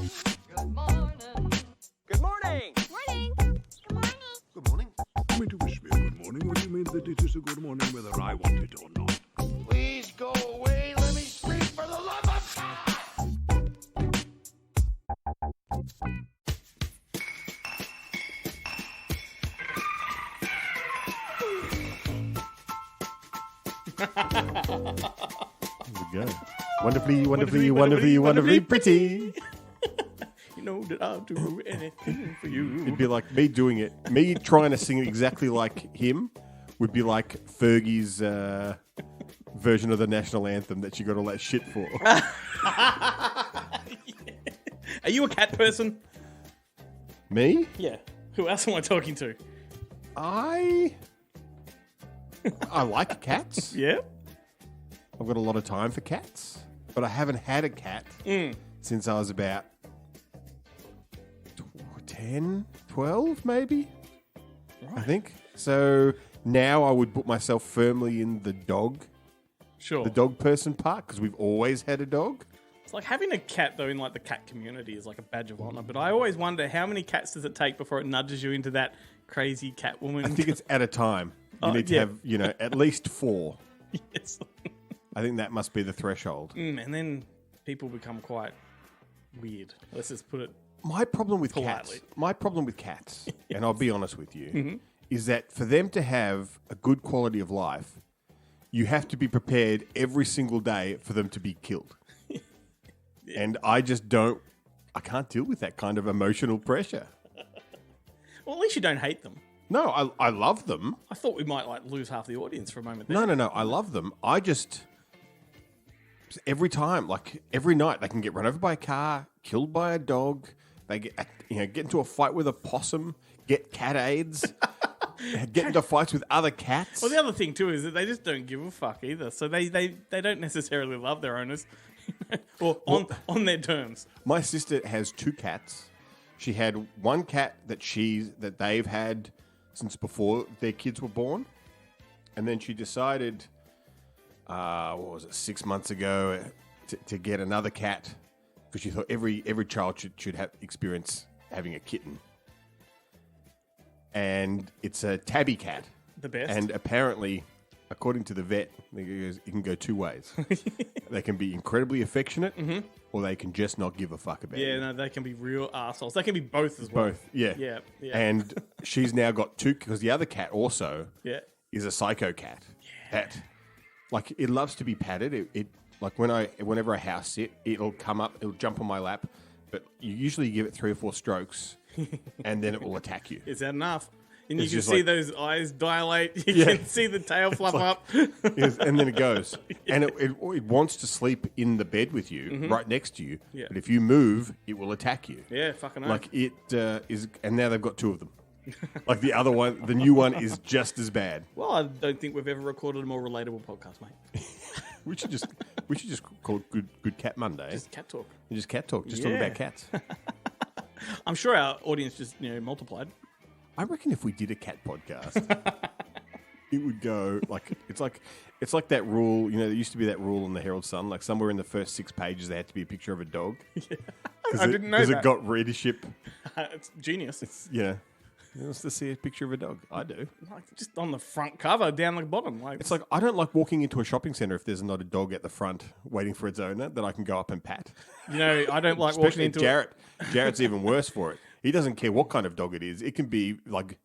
Good morning. Good morning. Morning. Good morning. Good morning. You mean to wish me a good morning, or do you mean that it is a good morning whether I want it or not? Please go away. Let me speak for the love of God. There we go. Wonderfully pretty. You know that I'll do anything for you. It'd be like me doing it. Me trying to sing exactly like him would be like Fergie's version of the national anthem that she got all that shit for. Are you a cat person? Me? Yeah. Who else am I talking to? I like cats. Yeah. I've got a lot of time for cats, but I haven't had a cat since I was about 10, 12 maybe, Right. I think. So now I would put myself firmly in the dog person part because we've always had a dog. It's like having a cat, though, in like the cat community is like a badge of honor. But I always wonder how many cats does it take before it nudges you into that crazy cat woman? I think it's at a time. You need to have, at least 4. Yes. I think that must be the threshold. And then people become quite weird. Let's just put it. My problem with politely. cats, and I'll be honest with you, is that for them to have a good quality of life, you have to be prepared every single day for them to be killed. And I can't deal with that kind of emotional pressure. Well, at least you don't hate them. No, I love them. I thought we might like lose half the audience for a moment there. No, I love them. I just, every time, like every night, they can get run over by a car, killed by a dog. They get into a fight with a possum, get cat AIDS, get into fights with other cats. Well, the other thing, too, is that they just don't give a fuck either. So they don't necessarily love their owners or on their terms. My sister has 2 cats. She had one cat that they've had since before their kids were born. And then she decided, 6 months ago, to get another cat because she thought every child should have experience having a kitten. And it's a tabby cat. The best. And apparently, according to the vet, it can go 2 ways. They can be incredibly affectionate, or they can just not give a fuck about you. Yeah, no, they can be real assholes. They can be both as well. Both, yeah. Yeah. And she's now got 2, because the other cat also is a psycho cat. Yeah. Like, it loves to be patted. It like, whenever I house sit, it'll come up, it'll jump on my lap, but you usually give it 3 or 4 strokes, and then it will attack you. Is that enough? And you It's can just see like- those eyes dilate. You can see the tail fluff up. Yes, and then it goes. And it wants to sleep in the bed with you, right next to you. Yeah. But if you move, it will attack you. Yeah, fucking Like it is, and now they've got 2 of them. Like the other one, the new one is just as bad. Well, I don't think we've ever recorded a more relatable podcast, mate. We should just call it Good Cat Monday. Just cat talk. And just cat talk, just talk Yeah. about cats. I'm sure our audience just multiplied. I reckon if we did a cat podcast, it would go like it's like that rule. There used to be that rule in the Herald Sun. Like somewhere in the first 6 pages, there had to be a picture of a dog. I didn't know because that. it got readership. It's genius. Who wants to see a picture of a dog? I do. Like just on the front cover, down the bottom. Like It's like I don't like walking into a shopping centre if there's not a dog at the front waiting for its owner that I can go up and pat. I don't like walking Especially into Jarrett. Jarrett's even worse for it. He doesn't care what kind of dog it is. It can be like,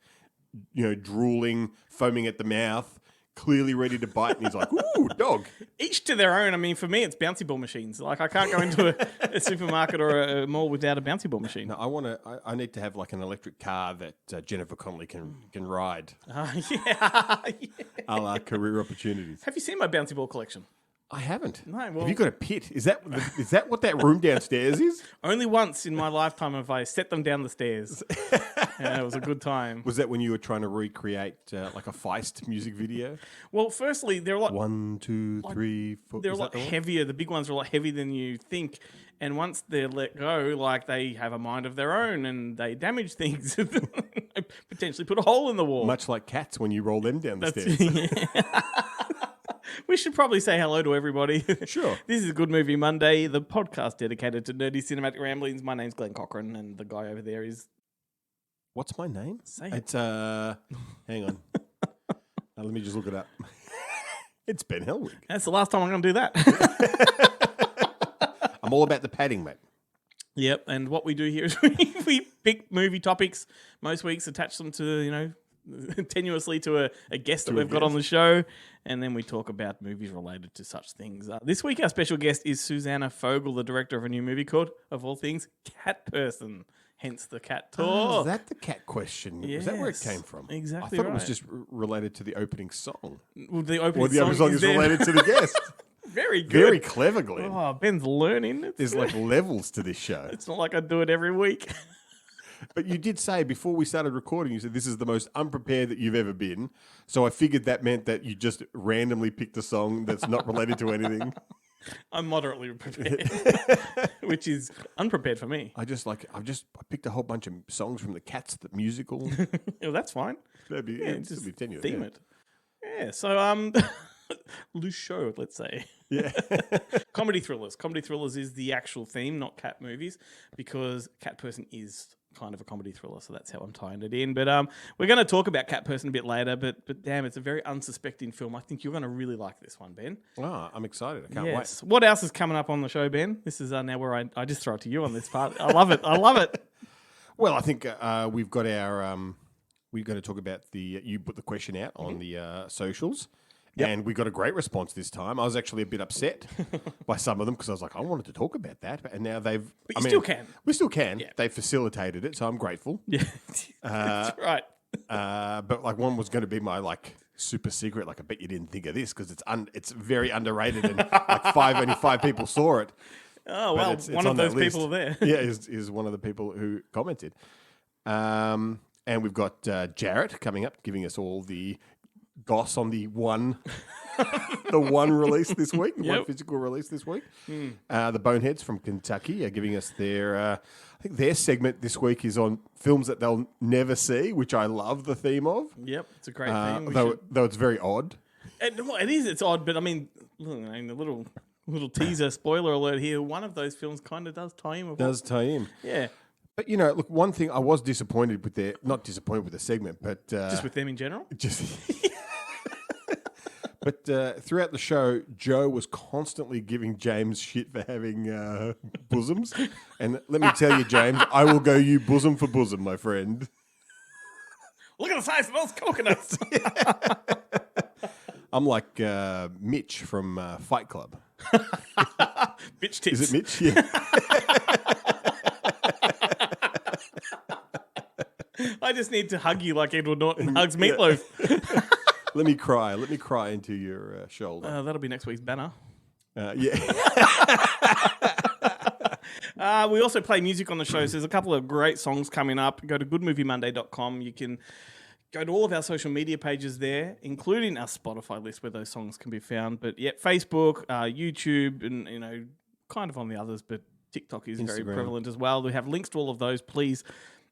drooling, foaming at the mouth, clearly ready to bite, and he's like, "Ooh, dog." Each to their own. I mean, for me, it's bouncy ball machines. Like I can't go into a supermarket or a mall without a bouncy ball machine. No, I need to have like an electric car that Jennifer Connelly can ride. Yeah. A la Career Opportunities. Have you seen my bouncy ball collection? I haven't. No, well- Have you got a pit? Is that what that room downstairs is? Only once in my lifetime have I set them down the stairs. Yeah, it was a good time. Was that when you were trying to recreate like a Feist music video? Well, firstly, they're a lot 1, 2, 3, 4. they're a is lot that the one? heavier. The big ones are a lot heavier than you think. And once they're let go, like they have a mind of their own and they damage things. Potentially put a hole in the wall. Much like cats when you roll them down the That's- stairs. We should probably say hello to everybody. Sure. This is Good Movie Monday, the podcast dedicated to nerdy cinematic ramblings. My name's Glenn Cochran, and the guy over there is... What's my name? Say it. It's, hang on. Let me just look it up. It's Ben Helwig. That's the last time I'm going to do that. I'm all about the padding, mate. Yep, and what we do here is we pick movie topics most weeks, attach them to, tenuously to a guest that we've got on the show, and then we talk about movies related to such things. This week, our special guest is Susanna Fogel, the director of a new movie called, of all things, Cat Person. Hence the cat tour. Oh, is that the cat question? Is that where it Yes, came from? exactly I thought it was right. just related to the opening song. Well, the opening Or the opening song is then- related to the guest. Very good. Very clever, Glenn. Oh, Ben's learning. There's like levels to this show. It's not like I do it every week. But you did say before we started recording, you said this is the most unprepared that you've ever been. So I figured that meant that you just randomly picked a song that's not related to anything. I'm moderately prepared, which is unprepared for me. I picked a whole bunch of songs from the Cats, the musical. Well, that's fine. That'd be, Just it'd be tenuous, theme yeah. it. Yeah, so loose show, let's say. Yeah. Comedy thrillers. Comedy thrillers is the actual theme, not cat movies, because Cat Person is kind of a comedy thriller, so that's how I'm tying it in. But we're going to talk about Cat Person a bit later, but damn, it's a very unsuspecting film. I think you're going to really like this one, Ben. Oh, I'm excited. I can't Yes. What else is coming up on the show, Ben? This is now where I just throw it to you on this part. I love it. I love it. wait. Well, I think we've got our... we're going to talk about the... you put the question out on the socials. Yep. And we got a great response this time. I was actually a bit upset by some of them because I was like, I wanted to talk about that. And now they've... But you still can. We still can. Yeah. They facilitated it, so I'm grateful. Yeah. That's right. But like one was going to be my like super secret. Like I bet you didn't think of this because it's very underrated and like only five people saw it. Oh, well, It's one on of that those people are there. Yeah, is one of the people who commented. And we've got Jarrett coming up, giving us all the goss on the one release this week, the one physical release this week. The Boneheads from Kentucky are giving us their, I think their segment this week is on films that they'll never see, which I love the theme of. Yep, it's a great theme. Though it's very odd. It's odd, but I mean, look, the little teaser, spoiler alert here, one of those films kind of does tie in with Does tie in. Yeah. But, look, one thing I was disappointed with not disappointed with the segment, but... Just with them in general? But throughout the show, Joe was constantly giving James shit for having bosoms. And let me tell you, James, I will go you bosom for bosom, my friend. Look at the size of those coconuts. I'm like Mitch from Fight Club. Bitch tits. Is it Mitch? Yeah. I just need to hug you like Edward Norton hugs Meatloaf. Let me cry into your shoulder. That'll be next week's banner. Yeah. We also play music on the show, so there's a couple of great songs coming up. Go to goodmoviemonday.com. You can go to all of our social media pages there, including our Spotify list where those songs can be found. But yeah, Facebook, YouTube, and kind of on the others, but TikTok is very Instagram. prevalent as well. We have links to all of those. Please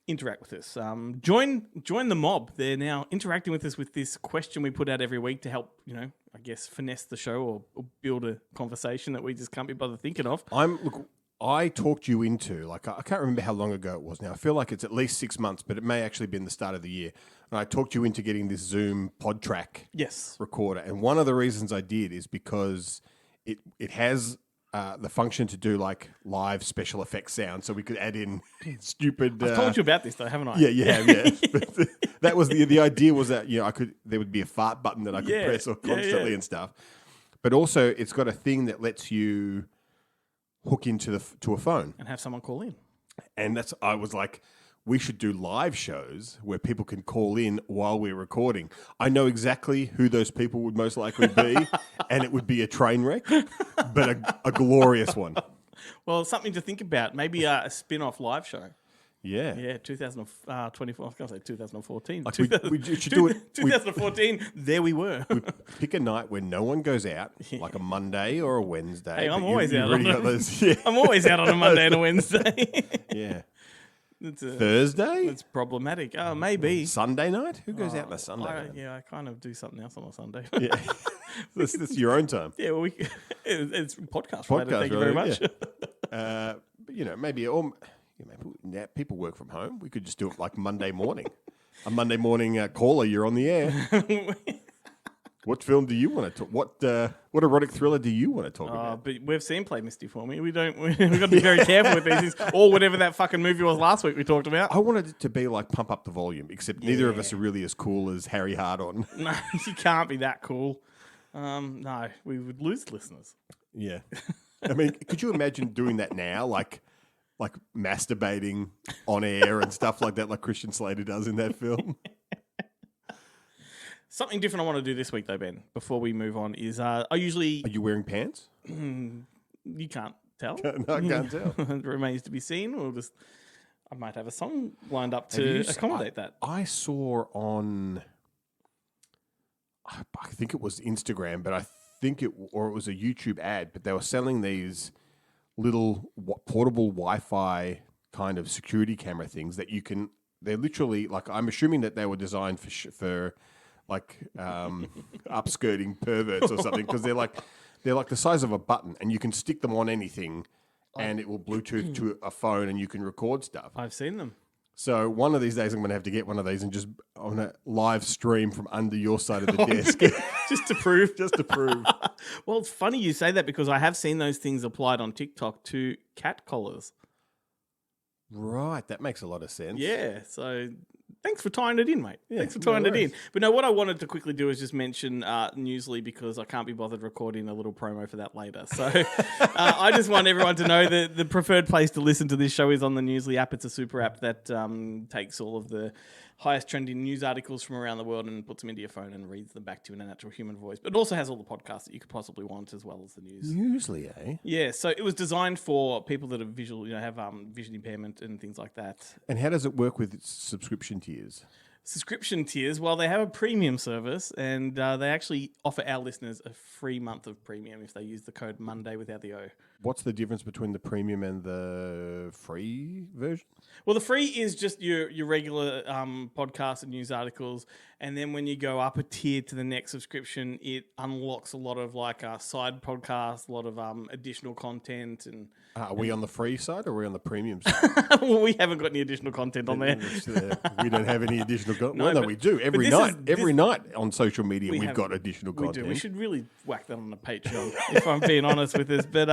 interact with us. Join the mob. They're now interacting with us with this question we put out every week to help, I guess, finesse the show or build a conversation that we just can't be bothered thinking of. I talked you into, I can't remember how long ago it was now. I feel like it's at least 6 months, but it may actually be in the start of the year. And I talked you into getting this Zoom PodTrack recorder. And one of the reasons I did is because it has the function to do live special effects sound, so we could add in stupid. I've told you about this though, haven't I? Yeah, you have. Yeah, but that was the idea was that there would be a fart button that I could press or constantly and stuff. But also, it's got a thing that lets you hook into to a phone And have someone call in. and I was like, we should do live shows where people can call in while we're recording. I know exactly who those people would most likely be, and it would be a train wreck, but a glorious one. Well, something to think about. Maybe a spin-off live show. Yeah. Yeah, 2024. I was going to say 2014. Like we should do it. 2014, there we were. Pick a night when no one goes out, like a Monday or a Wednesday. Hey, I'm but always out already on got those, yeah. I'm always out on a Monday and a Wednesday. Yeah. It's Thursday? It's problematic. Oh, maybe. Sunday night? Who goes out on a Sunday night? I kind of do something else on a Sunday. Yeah. That's your own time. Yeah, well, it's podcast related. Thank you very much. Yeah. But maybe now people work from home. We could just do it like Monday morning. A Monday morning caller, you're on the air. What film do you want to talk? What erotic thriller do you want to talk about? But we've seen Play Misty for me. We've got to be very careful with these things, or whatever that fucking movie was last week we talked about. I wanted it to be like Pump Up the Volume, except neither of us are really as cool as Harry Hardon. No, you can't be that cool. No, we would lose listeners. Yeah. I mean, could you imagine doing that now? Like masturbating on air and stuff like that, like Christian Slater does in that film? Something different I want to do this week, though, Ben, before we move on, is I usually... Are you wearing pants? You can't tell. No, I can't tell. It remains to be seen. I might have a song lined up to accommodate that. I saw on... I think it was Instagram, but I think it was a YouTube ad, but they were selling these little portable Wi-Fi kind of security camera things that you can... They're literally, like, I'm assuming that they were designed for upskirting perverts or something, because they're like the size of a button, and you can stick them on anything, and it will Bluetooth to a phone, and you can record stuff. I've seen them. So one of these days, I'm going to have to get one of these and just on a live stream from under your side of the desk, just to prove. Well, it's funny you say that, because I have seen those things applied on TikTok to cat collars. Right, that makes a lot of sense. Yeah, so thanks for tying it in, mate. Yeah, thanks for tying no it in. worries. But no, what I wanted to quickly do is just mention Newsly, because I can't be bothered recording a little promo for that later. So I just want everyone to know that the preferred place to listen to this show is on the Newsly app. It's a super app that takes all of the highest trending news articles from around the world and puts them into your phone and reads them back to you in a natural human voice. But it also has all the podcasts that you could possibly want, as well as the news. Usually, eh? Yeah, so it was designed for people that are visual, have vision impairment and things like that. And how does it work with its subscription tiers? Subscription tiers, well, they have a premium service, and they actually offer our listeners a free month of premium if they use the code Monday without the O. What's the difference between the premium and the free version? Well, the free is just your regular podcasts and news articles, and then when you go up a tier to the next subscription, it unlocks a lot of side podcasts, a lot of additional content. And Are we on the free side or are we on the premium side? well, we haven't got any additional content on there. We don't have any additional content. No, Well, no, but- we do. Every night on social media, we've got additional We content. do. We should really whack that on the Patreon, if I'm being honest with this. But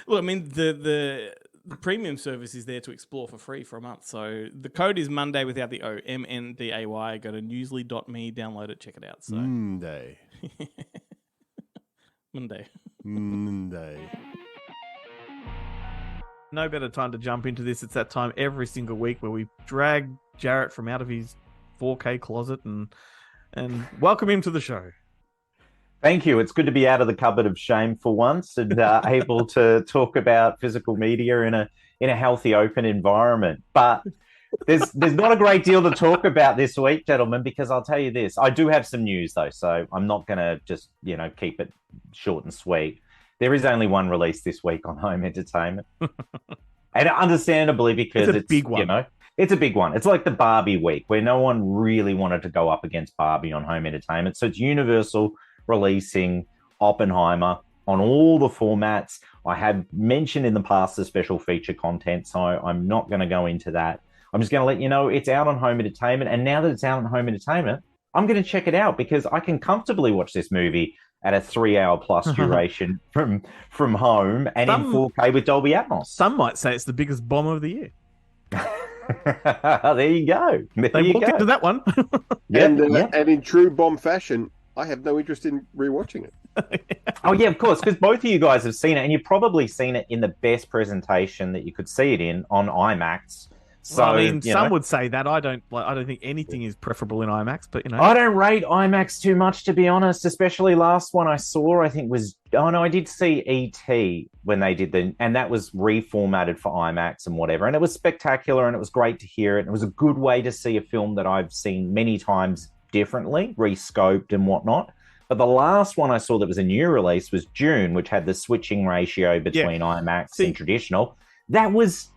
look, I mean, the premium service is there to explore for free for a month. So the code is Monday without the O, MNDAY. Go to newsly.me, download it, check it out. So Monday. Monday. No better time to jump into this. It's that time every single week where we drag Jarrett from out of his 4K closet and welcome him to the show. Thank you. It's good to be out of the cupboard of shame for once and able to talk about physical media in a healthy, open environment. But there's not a great deal to talk about this week, gentlemen, because I'll tell you this. I do have some news, though, so I'm not going to just, keep it short and sweet. There is only one release this week on home entertainment. And understandably, because it's a big one. It's a big one. It's like the Barbie week where no one really wanted to go up against Barbie on home entertainment. So it's Universal releasing Oppenheimer on all the formats. I have mentioned in the past the special feature content, so I'm not going to go into that. I'm just going to let you know it's out on home entertainment. And now that it's out on home entertainment, I'm going to check it out because I can comfortably watch this movie at a 3-hour plus duration from home and in 4K with Dolby Atmos. Some might say it's the biggest bomb of the year. There you go. They walked into that one. And in true bomb fashion, I have no interest in rewatching it. Oh, yeah, of course, because both of you guys have seen it, and you've probably seen it in the best presentation that you could see it in on IMAX. So, well, I mean, some would say that. I don't think anything is preferable in IMAX, but I don't rate IMAX too much, to be honest. Especially last one I saw, I think I did see E.T. when they did and that was reformatted for IMAX and whatever, and it was spectacular, and it was great to hear it. And it was a good way to see a film that I've seen many times differently, rescoped and whatnot. But the last one I saw that was a new release was June, which had the switching ratio between IMAX and traditional. That was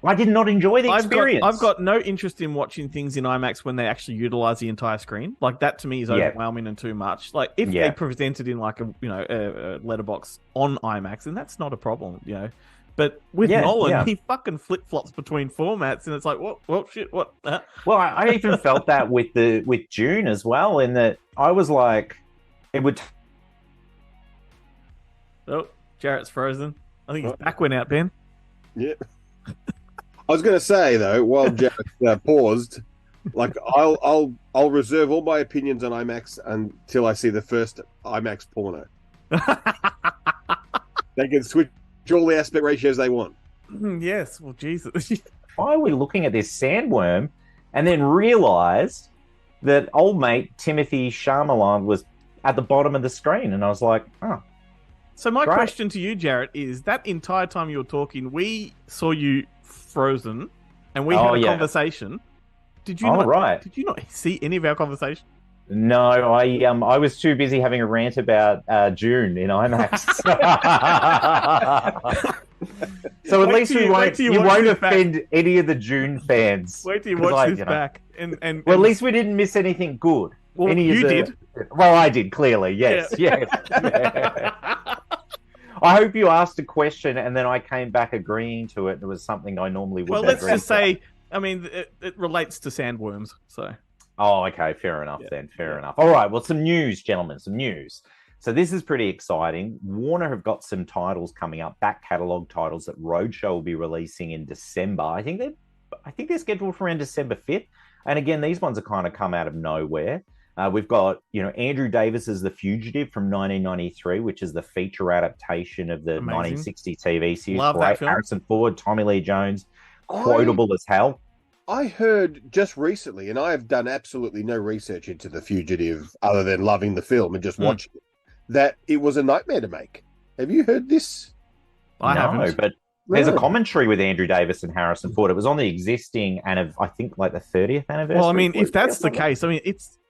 I did not enjoy the experience. I've got no interest in watching things in IMAX when they actually utilize the entire screen. Like that to me is overwhelming and too much. Like if they presented in like a letterbox on IMAX, then that's not a problem, you know. But with Nolan, he fucking flip flops between formats, and it's like, what, shit, what? Well, I even felt that with Dune as well, in that I was like, it would. Oh, Jarrett's frozen. I think his back went out, Ben. Yeah. I was going to say though, while Jarrett paused, like I'll reserve all my opinions on IMAX until I see the first IMAX porno. They can switch all the aspect ratios they want. Yes. Well, Jesus. Why are we looking at this sandworm, and then realised that old mate Timothy Chalamet was at the bottom of the screen, and I was like, oh. So my question to you, Jarrett, is that entire time you were talking, we saw you frozen, and we had a conversation. Did you not? Did you not see any of our conversation? No, I was too busy having a rant about June in IMAX. So at least you won't offend any of the June fans. Wait till you watch this back. And well, at least we didn't miss anything good. Well, you did. Well, I did, clearly. Yes, yes. Yeah. I hope you asked a question and then I came back agreeing to it. It was something I normally would. Well, let's just say, I mean, it relates to sandworms, so. Oh, okay. Fair enough then. Fair enough. All right. Well, some news, gentlemen, some news. So this is pretty exciting. Warner have got some titles coming up, back catalogue titles that Roadshow will be releasing in December. I think they're scheduled for around December 5th. And again, these ones are kind of come out of nowhere. We've got, Andrew Davis's The Fugitive from 1993, which is the feature adaptation of the 1960 TV series. Love that film. Harrison Ford, Tommy Lee Jones, quotable as hell. I heard just recently, and I have done absolutely no research into The Fugitive other than loving the film and just watching it, that it was a nightmare to make. Have you heard this? I haven't. But there's a commentary with Andrew Davis and Harrison Ford. It was on the existing and of, I think, like the 30th anniversary. Well, I mean, if that's the case, I mean,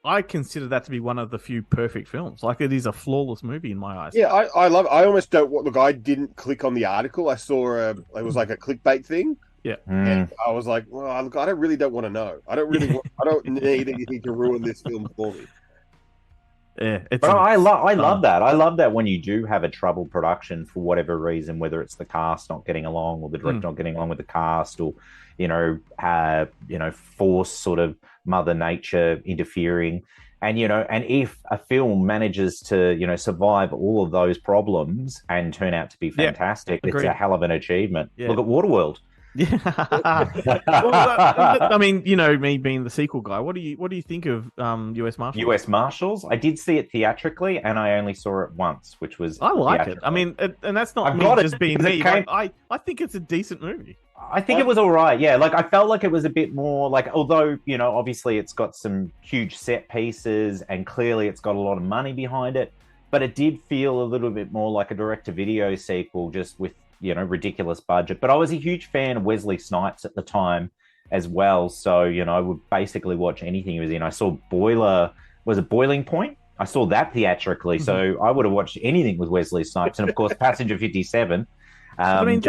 I consider that to be one of the few perfect films. Like, it is a flawless movie in my eyes. Yeah, I love it. I almost don't... Look, I didn't click on the article. I saw it was like a clickbait thing. Yeah. And I was like, well, look, I don't want to know. I don't need anything to ruin this film for me. Yeah, I love that. I love that when you do have a troubled production for whatever reason, whether it's the cast not getting along or the director not getting along with the cast, or force sort of Mother Nature interfering, and if a film manages to survive all of those problems and turn out to be fantastic, it's a hell of an achievement. Yeah. Look at Waterworld. Yeah. I mean, me being the sequel guy, what do you think of US Marshals? US Marshals? I did see it theatrically, and I only saw it once, which was I like it. I mean, and that's not me just being me. I think it's a decent movie. I think it was all right. Yeah, like I felt like it was a bit more like, although obviously it's got some huge set pieces and clearly it's got a lot of money behind it, but it did feel a little bit more like a direct-to-video sequel, just with ridiculous budget. But I was a huge fan of Wesley Snipes at the time as well. So, I would basically watch anything he was in. I saw Boiling Point? I saw that theatrically. So I would have watched anything with Wesley Snipes. And of course, Passenger 57. Gentlemen,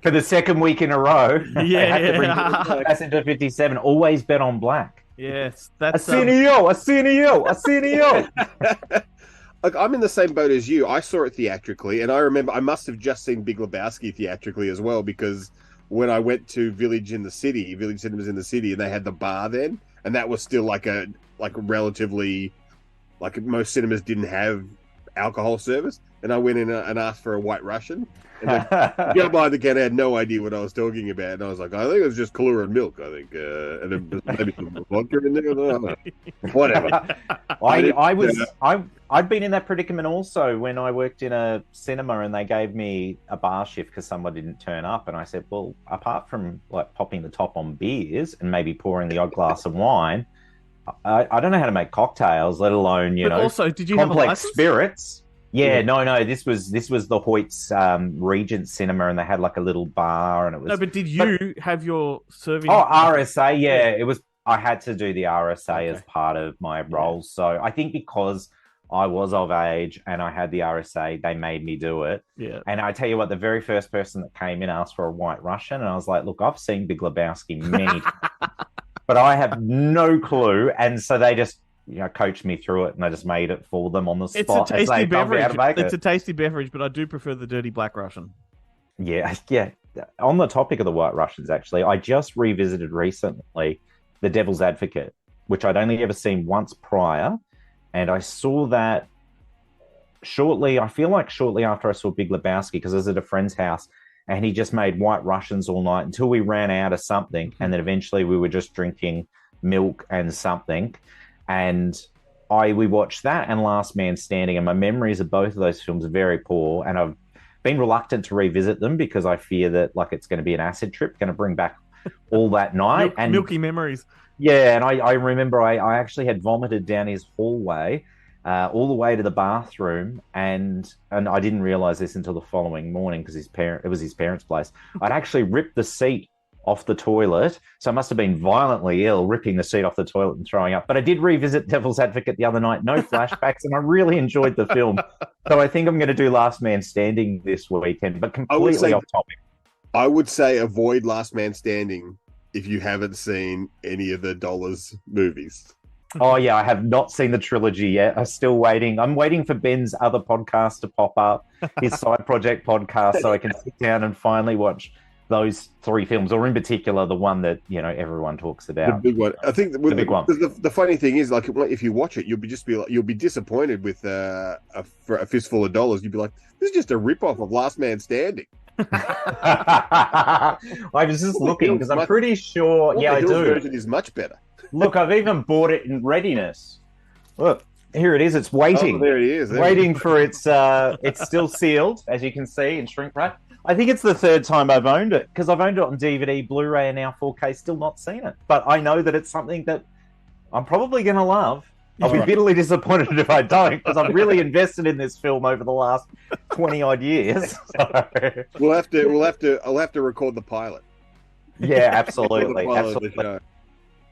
for the second week in a row, Passenger 57, always bet on black. Yes. That's Arsenio. Look, I'm in the same boat as you. I saw it theatrically, and I remember I must have just seen Big Lebowski theatrically as well, because when I went to Village Cinemas in the city, and they had the bar then, and that was still like a relatively, like most cinemas didn't have alcohol service, and I went in and asked for a White Russian, and the guy behind the counter had no idea what I was talking about, and I was like, I think it was just Kahlua and milk, I think, and then maybe some vodka in there, whatever. I've been in that predicament also when I worked in a cinema and they gave me a bar shift because someone didn't turn up, and I said, well, apart from like popping the top on beers and maybe pouring the odd glass of wine, I don't know how to make cocktails, let alone also, did you complex have a license? Spirits. Yeah, no. This was the Hoyt's Regent Cinema, and they had like a little bar, and it was. No, but did you have your serving? Oh, RSA, yeah. It was. I had to do the RSA as part of my role, so I think because I was of age and I had the RSA. They made me do it. Yeah. And I tell you what, the very first person that came in asked for a White Russian. And I was like, look, I've seen Big Lebowski many times, but I have no clue. And so they just, coached me through it and I just made it for them on the spot. It's a tasty beverage. It's it. a tasty beverage, but I do prefer the dirty Black Russian. Yeah. On the topic of the White Russians, actually, I just revisited recently The Devil's Advocate, which I'd only ever seen once prior. And I saw that shortly after I saw Big Lebowski, because I was at a friend's house and he just made White Russians all night until we ran out of something. And then eventually we were just drinking milk and something. And we watched that and Last Man Standing. And my memories of both of those films are very poor. And I've been reluctant to revisit them because I fear that it's going to be an acid trip, going to bring back all that night. and milky memories. Yeah, and I remember I actually had vomited down his hallway all the way to the bathroom, and I didn't realize this until the following morning because it was his parents' place. I'd actually ripped the seat off the toilet, so I must have been violently ill, ripping the seat off the toilet and throwing up. But I did revisit Devil's Advocate the other night, no flashbacks, and I really enjoyed the film. So I think I'm going to do Last Man Standing this weekend, but completely off topic. I would say avoid Last Man Standing if you haven't seen any of the Dollars movies. Oh, yeah, I have not seen the trilogy yet. I'm still waiting. I'm waiting for Ben's other podcast to pop up, his side project podcast, so I can sit down and finally watch those 3 films, or in particular, the one that, everyone talks about. The big one. I think the big one. The funny thing is, if you watch it, you'll be disappointed with for a fistful of dollars. You'll be like, this is just a rip-off of Last Man Standing. I was just looking because I'm pretty sure. Yeah, I do. The version is much better. Look, I've even bought it in readiness. Look, here it is. It's waiting. Oh, there it is. Waiting for its. It's still sealed, as you can see, in shrink wrap. I think it's the 3rd time I've owned it because I've owned it on DVD, Blu-ray, and now 4K. Still not seen it, but I know that it's something that I'm probably going to love. I'll be bitterly disappointed if I don't, because I've really invested in this film over the last 20-odd years. So. I'll have to record the pilot. Yeah, absolutely. Absolutely.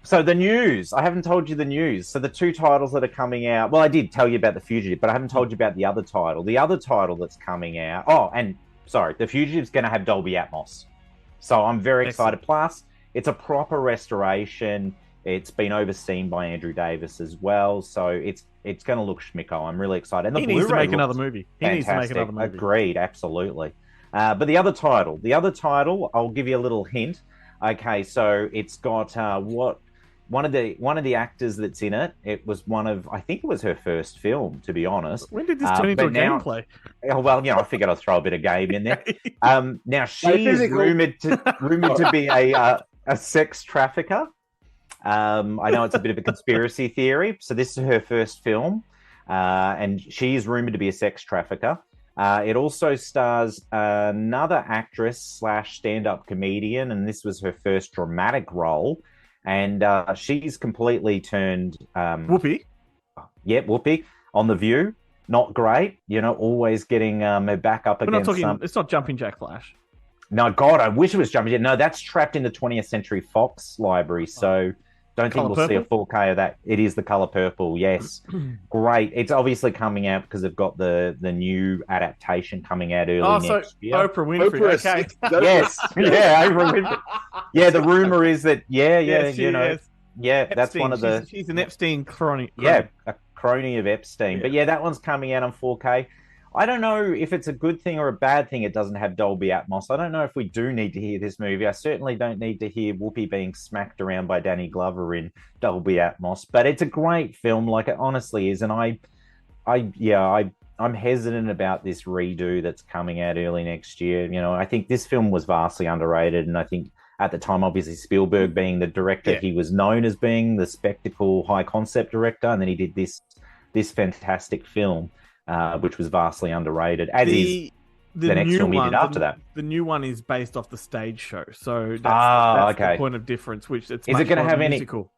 So the news. I haven't told you the news. So the 2 titles that are coming out. Well, I did tell you about The Fugitive, but I haven't told you about the other title. The other title that's coming out. Oh, and sorry, The Fugitive's going to have Dolby Atmos. So I'm very excited. Plus, it's a proper restoration. It's been overseen by Andrew Davis as well, so it's going to look schmicko. I'm really excited. And he needs to make another movie. Agreed, absolutely. But the other title, I'll give you a little hint. Okay, so it's got one of the actors that's in it. It was I think it was her first film, to be honest. When did this turn into a gameplay? Oh, well, I figured I'd throw a bit of game in there. Now she is rumored to be a sex trafficker. I know it's a bit of a conspiracy theory. So this is her first film, and she is rumored to be a sex trafficker. It also stars another actress / stand-up comedian, and this was her first dramatic role. And she's completely turned... Whoopi? Yeah, Whoopi on The View. Not great. Always getting her back up against... It's not Jumping Jack Flash. No, God, I wish it was Jumping Jack. No, that's trapped in the 20th Century Fox library, so... Don't think we'll see a 4K of that. It is The Color Purple, yes. Great. It's obviously coming out because they've got the new adaptation coming out early next year. Oprah Winfrey, okay. Yes, yeah, Oprah Winfrey. Yeah, the rumor is that, yes, that's one of the... She's an Epstein crony. Yeah, a crony of Epstein. Yeah. But yeah, that one's coming out on 4K. I don't know if it's a good thing or a bad thing it doesn't have Dolby Atmos. I don't know if we do need to hear this movie. I certainly don't need to hear Whoopi being smacked around by Danny Glover in Dolby Atmos. But it's a great film, like it honestly is. And I'm hesitant about this redo that's coming out early next year. I think this film was vastly underrated. And I think at the time, obviously, Spielberg being the director, he was known as being the spectacle, high concept director. And then he did this fantastic film. Which was vastly underrated, as is the next film he did after that. The new one is based off the stage show, so that's the point of difference. Which it's is it going to have musical.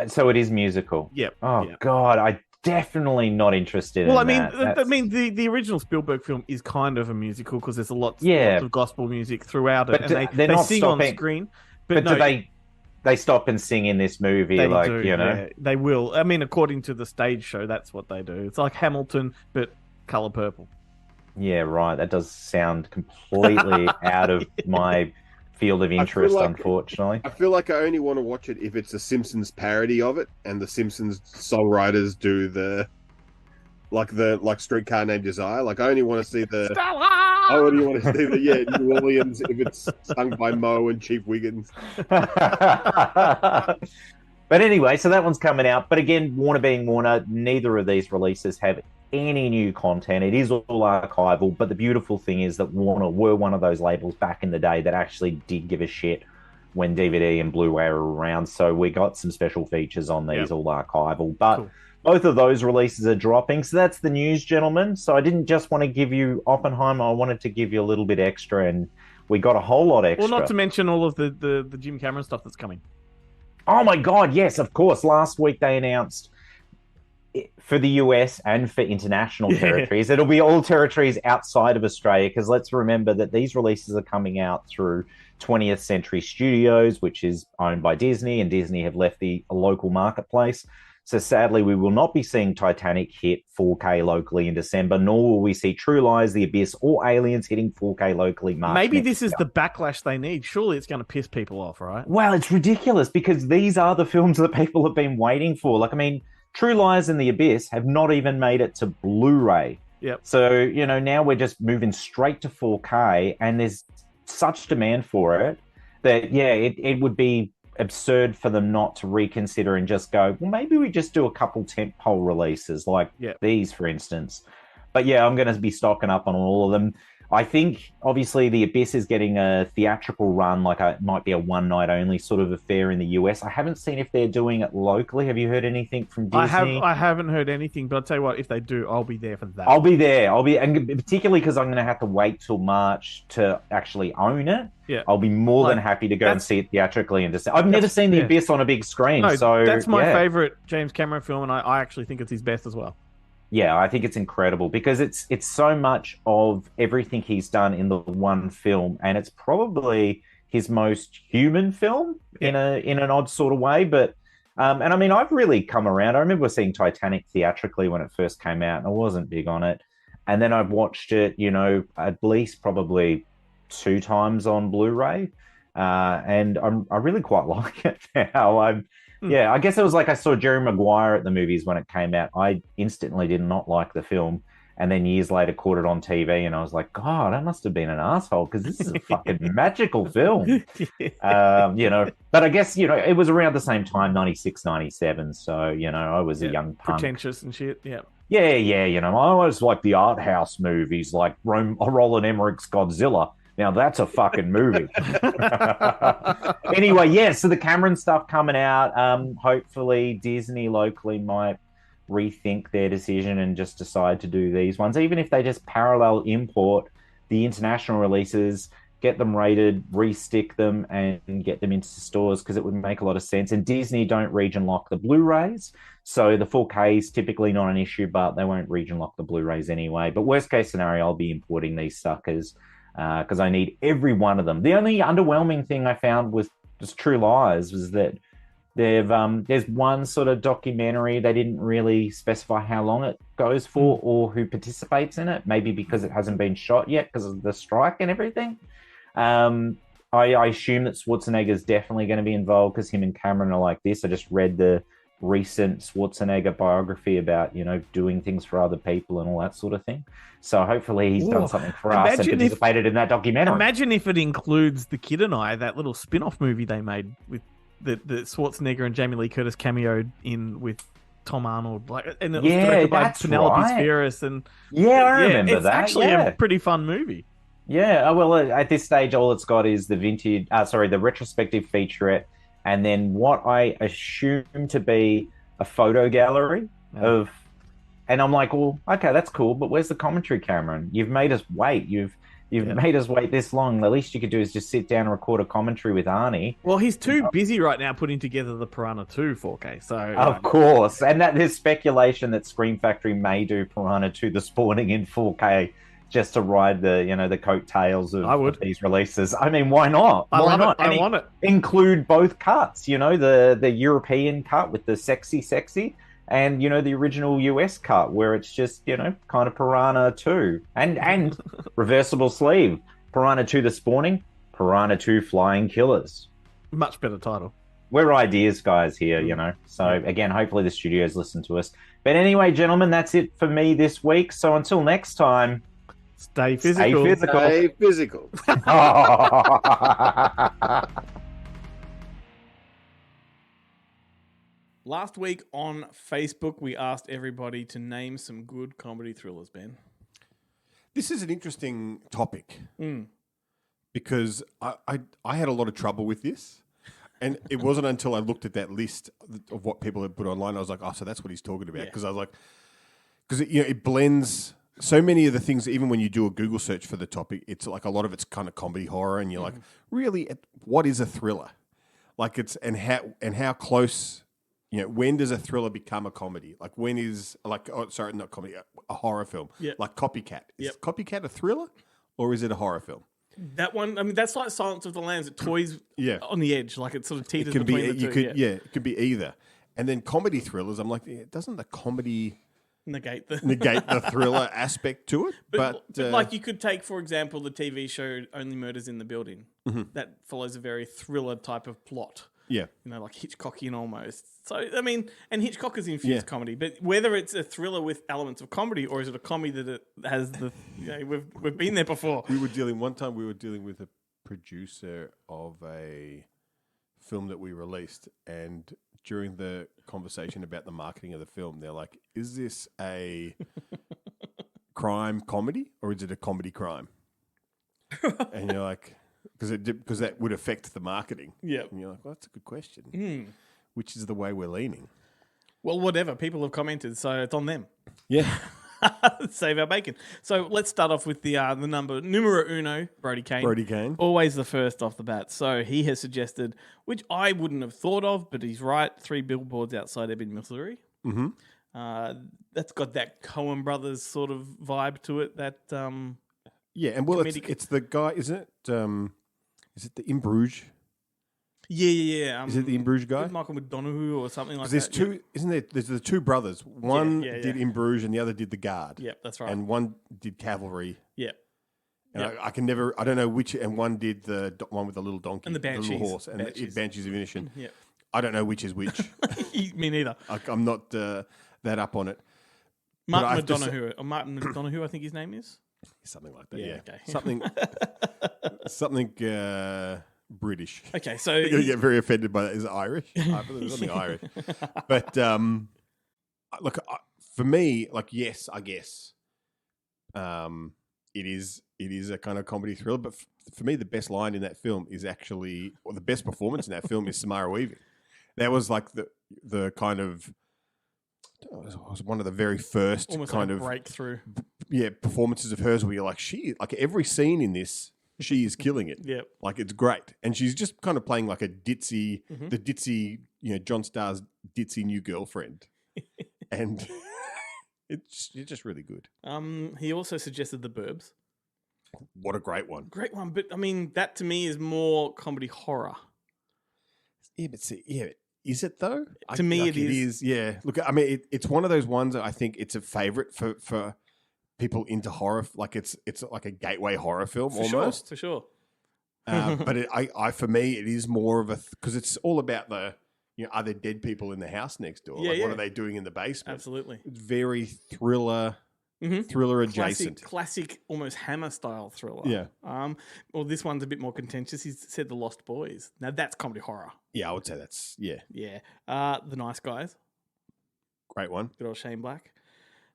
So it is musical. Yep. God, I definitely not interested. Well, in I mean, the original Spielberg film is kind of a musical because there's lots of gospel music throughout it, but and they not sing stopping, on screen. But do they? they stop and sing in this movie, They like, do, you know. yeah. They will. I mean, according to the stage show, that's what they do. It's like Hamilton, but color purple. Yeah, right. That does sound completely out of my field of interest, unfortunately. I feel like I only want to watch it if it's a Simpsons parody of it, and the Simpsons songwriters do the Streetcar Named Desire. Like, I only want to see the. I only want to see the New Orleans if it's sung by Mo and Chief Wiggins. But anyway, so that one's coming out. But again, Warner being Warner, neither of these releases have any new content. It is all archival. But the beautiful thing is that Warner were one of those labels back in the day that actually did give a shit when DVD and Blu-ray were around. So we got some special features on these, all archival. But both of those releases are dropping. So that's the news, gentlemen. So I didn't just want to give you Oppenheimer. I wanted to give you a little bit extra, and we got a whole lot extra. Well, not to mention all of the Jim Cameron stuff that's coming. Oh my God, yes, of course. Last week they announced for the US and for international territories. It'll be all territories outside of Australia, because let's remember that these releases are coming out through 20th Century Studios, which is owned by Disney, and Disney have left the local marketplace. So sadly, we will not be seeing Titanic hit 4K locally in December, nor will we see True Lies, The Abyss, or Aliens hitting 4K locally March. Maybe this is the backlash they need. Surely it's going to piss people off, right? Well, it's ridiculous, because these are the films that people have been waiting for. Like, I mean, True Lies and The Abyss have not even made it to Blu-ray. Yep. So, you know, now we're just moving straight to 4K, and there's such demand for it that, it would be absurd for them not to reconsider and just go, well, maybe we just do a couple tentpole releases like these, for instance. But yeah, I'm going to be stocking up on all of them. I think, obviously, The Abyss is getting a theatrical run, like it might be a one-night only sort of affair in the US. I haven't seen if they're doing it locally. Have you heard anything from Disney? I haven't heard anything, but I'll tell you what, if they do, I'll be there for that. I'll be there. And particularly because I'm going to have to wait till March to actually own it. Yeah. I'll be more than happy to go and see it theatrically in December. I've never seen The Abyss on a big screen. No, so that's my favorite James Cameron film, and I actually think it's his best as well. Yeah, I think it's incredible, because it's so much of everything he's done in the one film, and it's probably his most human film in an odd sort of way. But and I mean, I've really come around. I remember seeing Titanic theatrically when it first came out, and I wasn't big on it. And then I've watched it, you know, at least probably 2 times on Blu-ray, and I really quite like it now. Yeah, I guess it was like I saw Jerry Maguire at the movies when it came out. I instantly did not like the film. And then years later caught it on TV, and I was like, God, I must have been an asshole, because this is a fucking magical film. You know, but I guess, you know, it was around the same time, 96, 97. So, you know, I was a young punk. Pretentious and shit, Yeah, you know, I always like the art house movies, like Roland Emmerich's Godzilla. Now, that's a fucking movie. Anyway, so the Cameron stuff coming out. Hopefully, Disney locally might rethink their decision and just decide to do these ones. Even if they just parallel import the international releases, get them rated, restick them, and get them into stores, because it would make a lot of sense. And Disney don't region lock the Blu-rays. So the 4K is typically not an issue, but they won't region lock the Blu-rays anyway. But worst case scenario, I'll be importing these suckers, because I need every one of them. The only underwhelming thing I found with just True Lies was that there's one sort of documentary. They didn't really specify how long it goes for or who participates in it, maybe because it hasn't been shot yet because of the strike and everything. I assume that Schwarzenegger's definitely going to be involved, because him and Cameron are like this. I just read the recent Schwarzenegger biography about, you know, doing things for other people and all that sort of thing. So hopefully he's done something for us and participated in that documentary. Imagine if it includes The Kid and I, that little spin-off movie they made with the Schwarzenegger and Jamie Lee Curtis cameoed in with Tom Arnold, and it was directed by Penelope Spheris. And I remember it's that. Actually, a pretty fun movie. Yeah, well, at this stage, all it's got is the the retrospective featurette, and then what I assume to be a photo gallery of, and I'm like, well, okay, that's cool, but where's the commentary, Cameron? You've made us wait. You've made us wait this long. The least you could do is just sit down and record a commentary with Arnie. Well, he's too busy right now putting together the Piranha 2 4K. So of course, and that there's speculation that Scream Factory may do Piranha 2: The Spawning in 4K, just to ride the coattails I would. of these releases. I mean, why not? I Why love not? it. I And want it. Include both cuts. The European cut with the sexy, and the original US cut where it's just kind of Piranha 2 and reversible sleeve. Piranha 2 The Spawning, Piranha 2 Flying Killers. Much better title. We're ideas guys here, So again, hopefully the studios listen to us. But anyway, gentlemen, that's it for me this week. So until next time, Stay physical. Stay physical. Last week on Facebook, we asked everybody to name some good comedy thrillers, Ben. This is an interesting topic because I had a lot of trouble with this. And it wasn't until I looked at that list of what people had put online, I was like, oh, so that's what he's talking about. Because I was like, because it blends so many of the things, even when you do a Google search for the topic, it's like a lot of it's kind of comedy horror. And you're like, really, what is a thriller? Like and how close, when does a thriller become a comedy? Like when is, not comedy, a horror film. Yep. Like Copycat. Is Yep. Copycat a thriller or is it a horror film? That one, I mean, that's like Silence of the Lambs. It toys on the edge, like it sort of teeters between the two. It could be either. And then comedy thrillers, I'm like, doesn't the comedy negate the thriller aspect to it? But like you could take, for example, the TV show Only Murders in the Building. That follows a very thriller type of plot. Yeah. Like Hitchcockian almost. So, I mean, and Hitchcock has infused comedy, but whether it's a thriller with elements of comedy or is it a comedy that it has we've been there before. One time we were dealing with a producer of a film that we released, and during the conversation about the marketing of the film, they're like, is this a crime comedy or is it a comedy crime? And you're like, because that would affect the marketing. Yeah. And you're like, well, that's a good question. Which is the way we're leaning. Well, whatever. People have commented, so it's on them. Yeah. Save our bacon. So let's start off with the numero uno, Brody Kane. Brody Kane. Always the first off the bat. So he has suggested, which I wouldn't have thought of, but he's right, 3 Billboards Outside Ebbing, Missouri. That's got that Coen Brothers sort of vibe to it. That yeah, and well, it's the guy, isn't it? Is it the In Bruges? Yeah. Is it the In Bruges guy? Michael McDonough or something like that. There's two, isn't there? There's the two brothers. One did In Bruges and the other did The Guard. Yep, that's right. And one did Cavalry. Yep. And I can never, I don't know which, and one did the one with the little donkey. And the Banshees. The little horse. And the Banshees of Inisherin. Yep. I don't know which is which. Me neither. I'm not that up on it. Martin McDonough, I think his name is. Something like that, yeah. Okay. Something British. Okay, so... You're going to get very offended by that. Is it Irish? I believe it's something Irish. But, look, for me, yes, I guess it is a kind of comedy thriller. But for me, the best line in that film is actually... Or the best performance in that film is Samara Weaving. That was like the kind of... It was one of the very first almost kind like of breakthrough. Performances of hers where you're like, every scene in this, she is killing it. Yep. Like it's great. And she's just kind of playing like a ditzy, the ditzy, John Starr's ditzy new girlfriend. And it's just really good. He also suggested The Burbs. What a great one. Great one. But I mean, that to me is more comedy horror. Yeah, but is it though? To me, it is. Yeah. Look, I mean, it's one of those ones that I think it's a favorite for people into horror. Like it's like a gateway horror film almost. For sure. But for me, it is more of because it's all about the, are there dead people in the house next door? What are they doing in the basement? Absolutely. It's very thriller adjacent. Classic, almost Hammer style thriller. Yeah. Well, this one's a bit more contentious. He's said The Lost Boys. Now that's comedy horror. Yeah, I would say that's, yeah. Yeah. The Nice Guys. Great one. Good old Shane Black.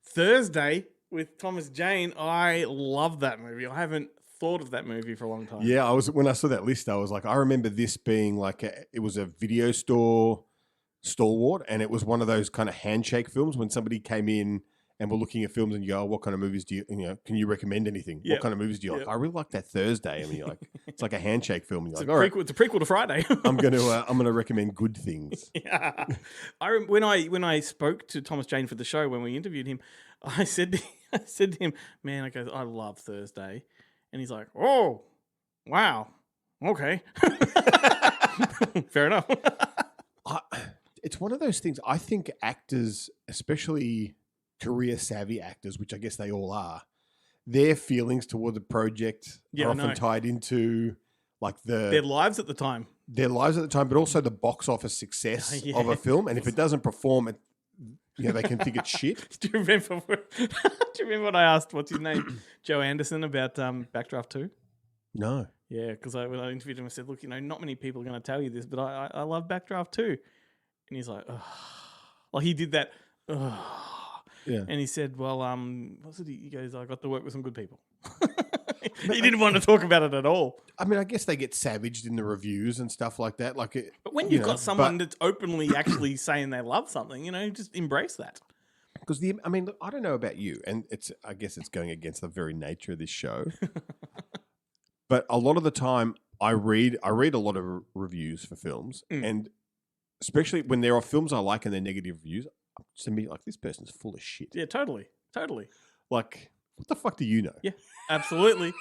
Thursday with Thomas Jane. I love that movie. I haven't thought of that movie for a long time. Yeah, when I saw that list, I was like, I remember this being like it was a video store stalwart, and it was one of those kind of handshake films when somebody came in and we're looking at films and you go, oh, what kind of movies do you can you recommend anything? Yep. What kind of movies do you like? I really like that Thursday. I mean, you're like, it's like a handshake film. You're It's like, all right, it's a prequel to Friday. I'm gonna recommend good things. Yeah. When I spoke to Thomas Jane for the show when we interviewed him, I said I said to him, man, I love Thursday. And he's like, oh, wow. Okay. Fair enough. It's one of those things. I think actors, especially career savvy actors, which I guess they all are, their feelings toward the project are often tied into like their lives at the time. But also the box office success of a film. And if it doesn't perform, they can think it's shit. Do you remember what I asked? What's his name? Joe Anderson about Backdraft 2? No. Yeah, because when I interviewed him, I said, look, not many people are going to tell you this, but I love Backdraft 2. And he's like, oh. Like he did that. Oh. Yeah. And he said, well, what's it? He goes, I got to work with some good people. He didn't want to talk about it at all. I mean, I guess they get savaged in the reviews and stuff like that. But when you've got someone that's openly actually saying they love something, just embrace that. Because look, I don't know about you, and I guess it's going against the very nature of this show. But a lot of the time, I read a lot of reviews for films, and especially when there are films I like and they're negative reviews, to me, like, this person's full of shit. Yeah, totally. Like, what the fuck do you know? Yeah, absolutely.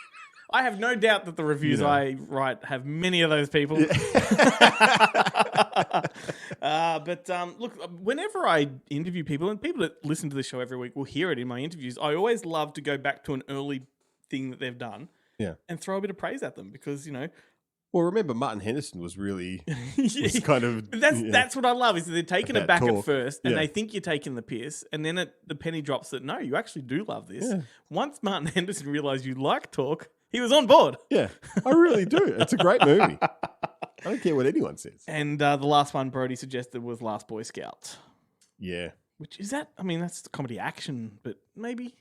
I have no doubt that the reviews I write have many of those people. But look, whenever I interview people, and people that listen to the show every week will hear it in my interviews, I always love to go back to an early thing that they've done and throw a bit of praise at them because, Well, remember, Martin Henderson was really was kind of... That's what I love, is that they're taking it back at first, and Yeah. they think you're taking the piss, and then the penny drops that, no, you actually do love this. Yeah. Once Martin Henderson realised you like talk, he was on board. Yeah, I really do. It's a great movie. I don't care what anyone says. And the last one Brody suggested was Last Boy Scout. Yeah. Which is that? I mean, that's comedy action, but maybe...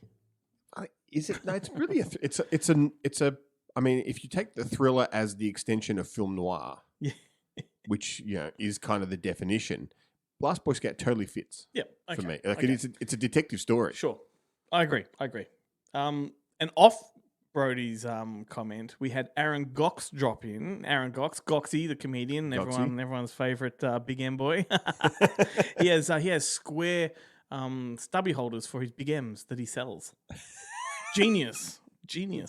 Is it? No, it's really I mean, if you take the thriller as the extension of film noir, which is kind of the definition, Last Boy Scout totally fits. Yeah, for me. Like it's a detective story. Sure, I agree. And off Brody's comment, we had Aaron Gox drop in. Aaron Gox, Goxie, the comedian, everyone's favorite Big M boy. He has square stubby holders for his Big M's that he sells. Genius.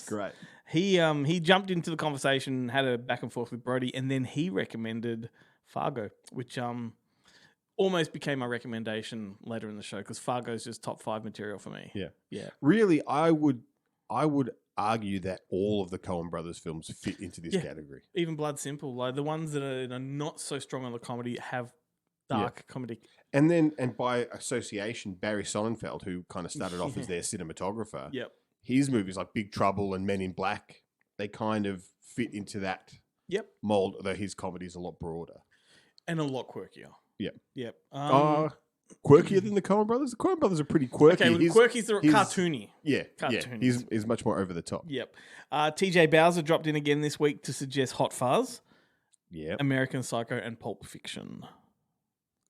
Great. He jumped into the conversation, had a back and forth with Brody, and then he recommended Fargo, which almost became my recommendation later in the show because Fargo's just top 5 material for me. Yeah. Really, I would argue that all of the Coen Brothers films fit into this category. Even Blood Simple, like the ones that are not so strong on the comedy have dark comedy. And by association, Barry Sonnenfeld, who kind of started off as their cinematographer. Yep. His movies like Big Trouble and Men in Black, they kind of fit into that mold, although his comedy is a lot broader. And a lot quirkier. Yep. Quirkier than the Coen Brothers? The Coen Brothers are pretty quirky. Okay, quirky's cartoony. Yeah. Cartoony. He's much more over the top. Yep. TJ Bowser dropped in again this week to suggest Hot Fuzz, American Psycho, and Pulp Fiction.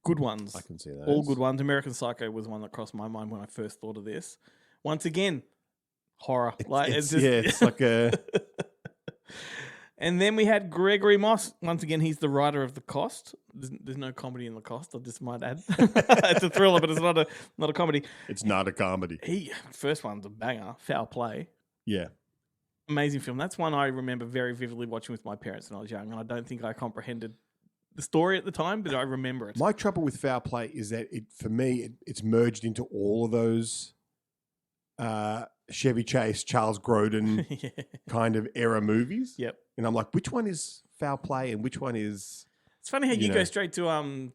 Good ones. I can see those. All good ones. American Psycho was one that crossed my mind when I first thought of this. Once again, horror. It's like a... And then we had Gregory Moss. Once again, he's the writer of The Cost. There's no comedy in The Cost, I just might add. It's a thriller, but it's not a comedy. It's not a comedy. First one's a banger, Foul Play. Yeah. Amazing film. That's one I remember very vividly watching with my parents when I was young, and I don't think I comprehended the story at the time, but I remember it. My trouble with Foul Play is that it's merged into all of those Chevy Chase, Charles Grodin kind of era movies. Yep. And I'm like, which one is Foul Play and which one is... It's funny how you go straight to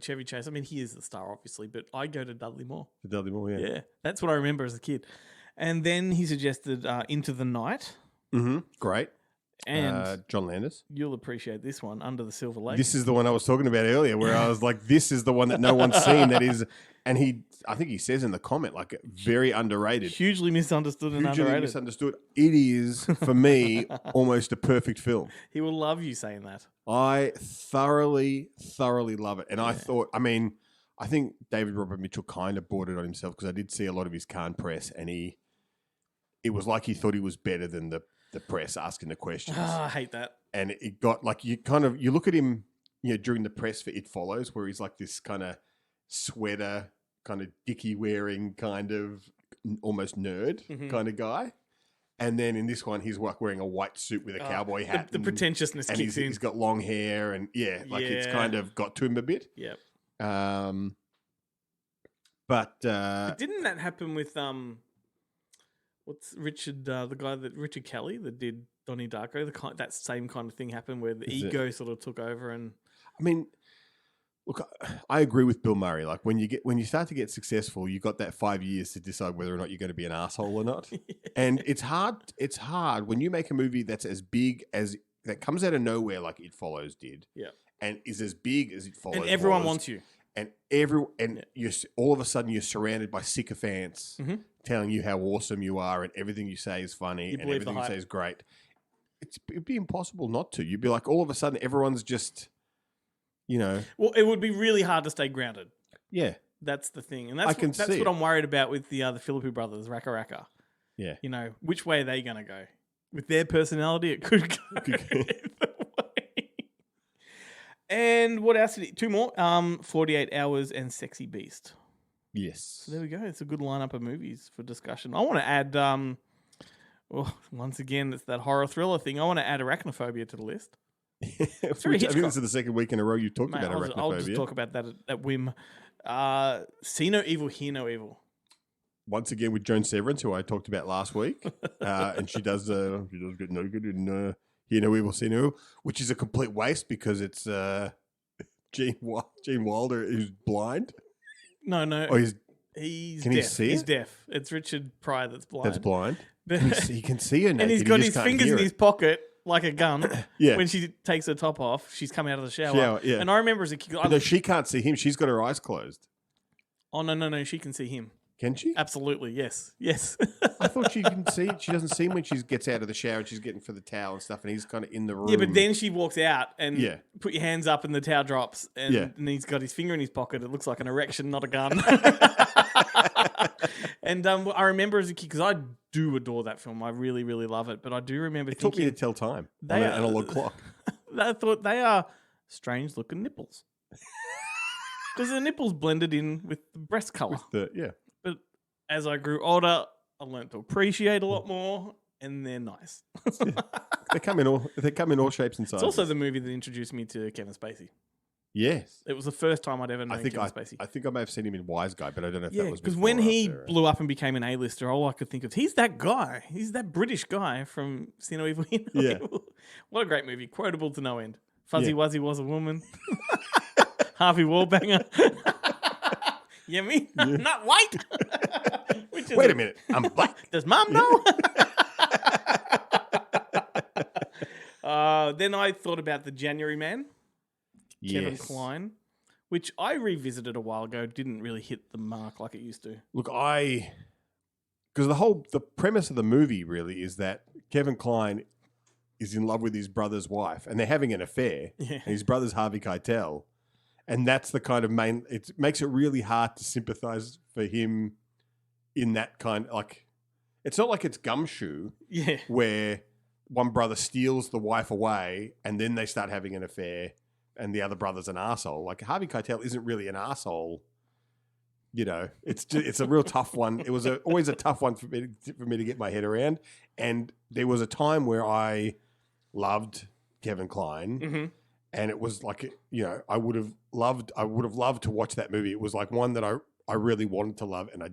Chevy Chase. I mean, he is the star, obviously, but I go to Dudley Moore. To Dudley Moore, yeah. Yeah, that's what I remember as a kid. And then he suggested Into the Night. Mm-hmm. Great. And John Landis. You'll appreciate this one, Under the Silver Lake. This is the one I was talking about earlier, where I was like, this is the one that no one's seen. That is, and I think he says in the comment, like, very underrated. Hugely misunderstood and Hugely underrated. misunderstood. It is, for me, almost a perfect film. He will love you saying that. I thoroughly love it. And I think David Robert Mitchell kind of brought it on himself because I did see a lot of his Cannes press, and it was like he thought he was better than the press asking the questions. I hate that. And it got like, you look at him, during the press for It Follows, where he's like this kind of sweater, kind of dicky wearing, kind of almost nerd kind of guy. And then in this one, he's like wearing a white suit with a cowboy hat. The pretentiousness and kicks in. He's got long hair and it's kind of got to him a bit. Yep. But didn't that happen with what's Richard, Richard Kelly that did Donnie Darko? That same kind of thing happened where the ego sort of took over. And I mean, look, I agree with Bill Murray. Like when you start to get successful, you got that 5 years to decide whether or not you're going to be an asshole or not. And it's hard. It's hard when you make a movie that's as big as that comes out of nowhere, like It Follows did. Yeah. And is as big as It Follows. And everyone wants you. And you're all of a sudden you're surrounded by sycophants telling you how awesome you are and everything you say is funny and everything you say is great. It'd be impossible not to. You'd be like, all of a sudden everyone's just, Well, it would be really hard to stay grounded. Yeah. That's the thing. And that's what I'm worried about with the Philippou brothers, Raka Raka. Yeah. Which way are they going to go? With their personality, it could go either way. And what else did he... 2 more. 48 Hours and Sexy Beast. Yes. So there we go. It's a good lineup of movies for discussion. I want to add... once again, it's that horror thriller thing. I want to add Arachnophobia to the list. I think this is the second week in a row you talked about Arachnophobia. I'll just talk about that at whim. See No Evil, Hear No Evil. Once again with Joan Severance, who I talked about last week. And she does get no good in... Hear No Evil, See No Evil, which is a complete waste because it's Gene Wilder who's blind. No. Oh, he's can deaf. he see He's it? deaf. It's Richard Pryor that's blind. That's blind. He can see her naked. And he's got his fingers in his pocket like a gun. Yeah. When she takes her top off, she's coming out of the shower. Yeah. And I remember as a kid... No, she can't see him. She's got her eyes closed. Oh, no. She can see him. Can she? Absolutely, yes. I thought she can see. She doesn't see him when she gets out of the shower and she's getting for the towel and stuff, and he's kind of in the room. Yeah, but then she walks out and Yeah. put your hands up and the towel drops and, Yeah. and he's got his finger in his pocket. It looks like an erection, not a gun. And I remember as a kid, because I do adore that film. I really, really love it. But I do remember It took me to tell time on an analog clock. I thought they are strange looking nipples. Because the nipples blended in with the breast colour. But as I grew older, I learned to appreciate a lot more, and they're nice. they come in all shapes and sizes. It's also the movie that introduced me to Kevin Spacey. Yes. It was the first time I'd ever known Kevin Spacey. I think I may have seen him in Wise Guy, but I don't know if that was because before when or he after. blew up and became an A-lister, all I could think of, he's that guy. He's that British guy from See No Evil, Hear No Evil. What a great movie. Quotable to no end. Fuzzy Wuzzy was a woman. Harvey Wallbanger. You mean? Not white? Wait a minute. I'm black. Does Mom know? Then I thought about The January Man. Kevin Kline, which I revisited a while ago, didn't really hit the mark like it used to. Look, because the premise of the movie really is that Kevin Kline is in love with his brother's wife, and they're having an affair. Yeah. And his brother's Harvey Keitel, and that's the kind of main. It makes it really hard to sympathize for him in that kind. Like, it's not like it's Gumshoe, where one brother steals the wife away, and then they start having an affair. And the other brother's an arsehole. Like, Harvey Keitel isn't really an arsehole. It's a real tough one. It was always a tough one for me to get my head around. And there was a time where I loved Kevin Kline, and it was like, I would have loved to watch that movie. It was like one that I really wanted to love, and I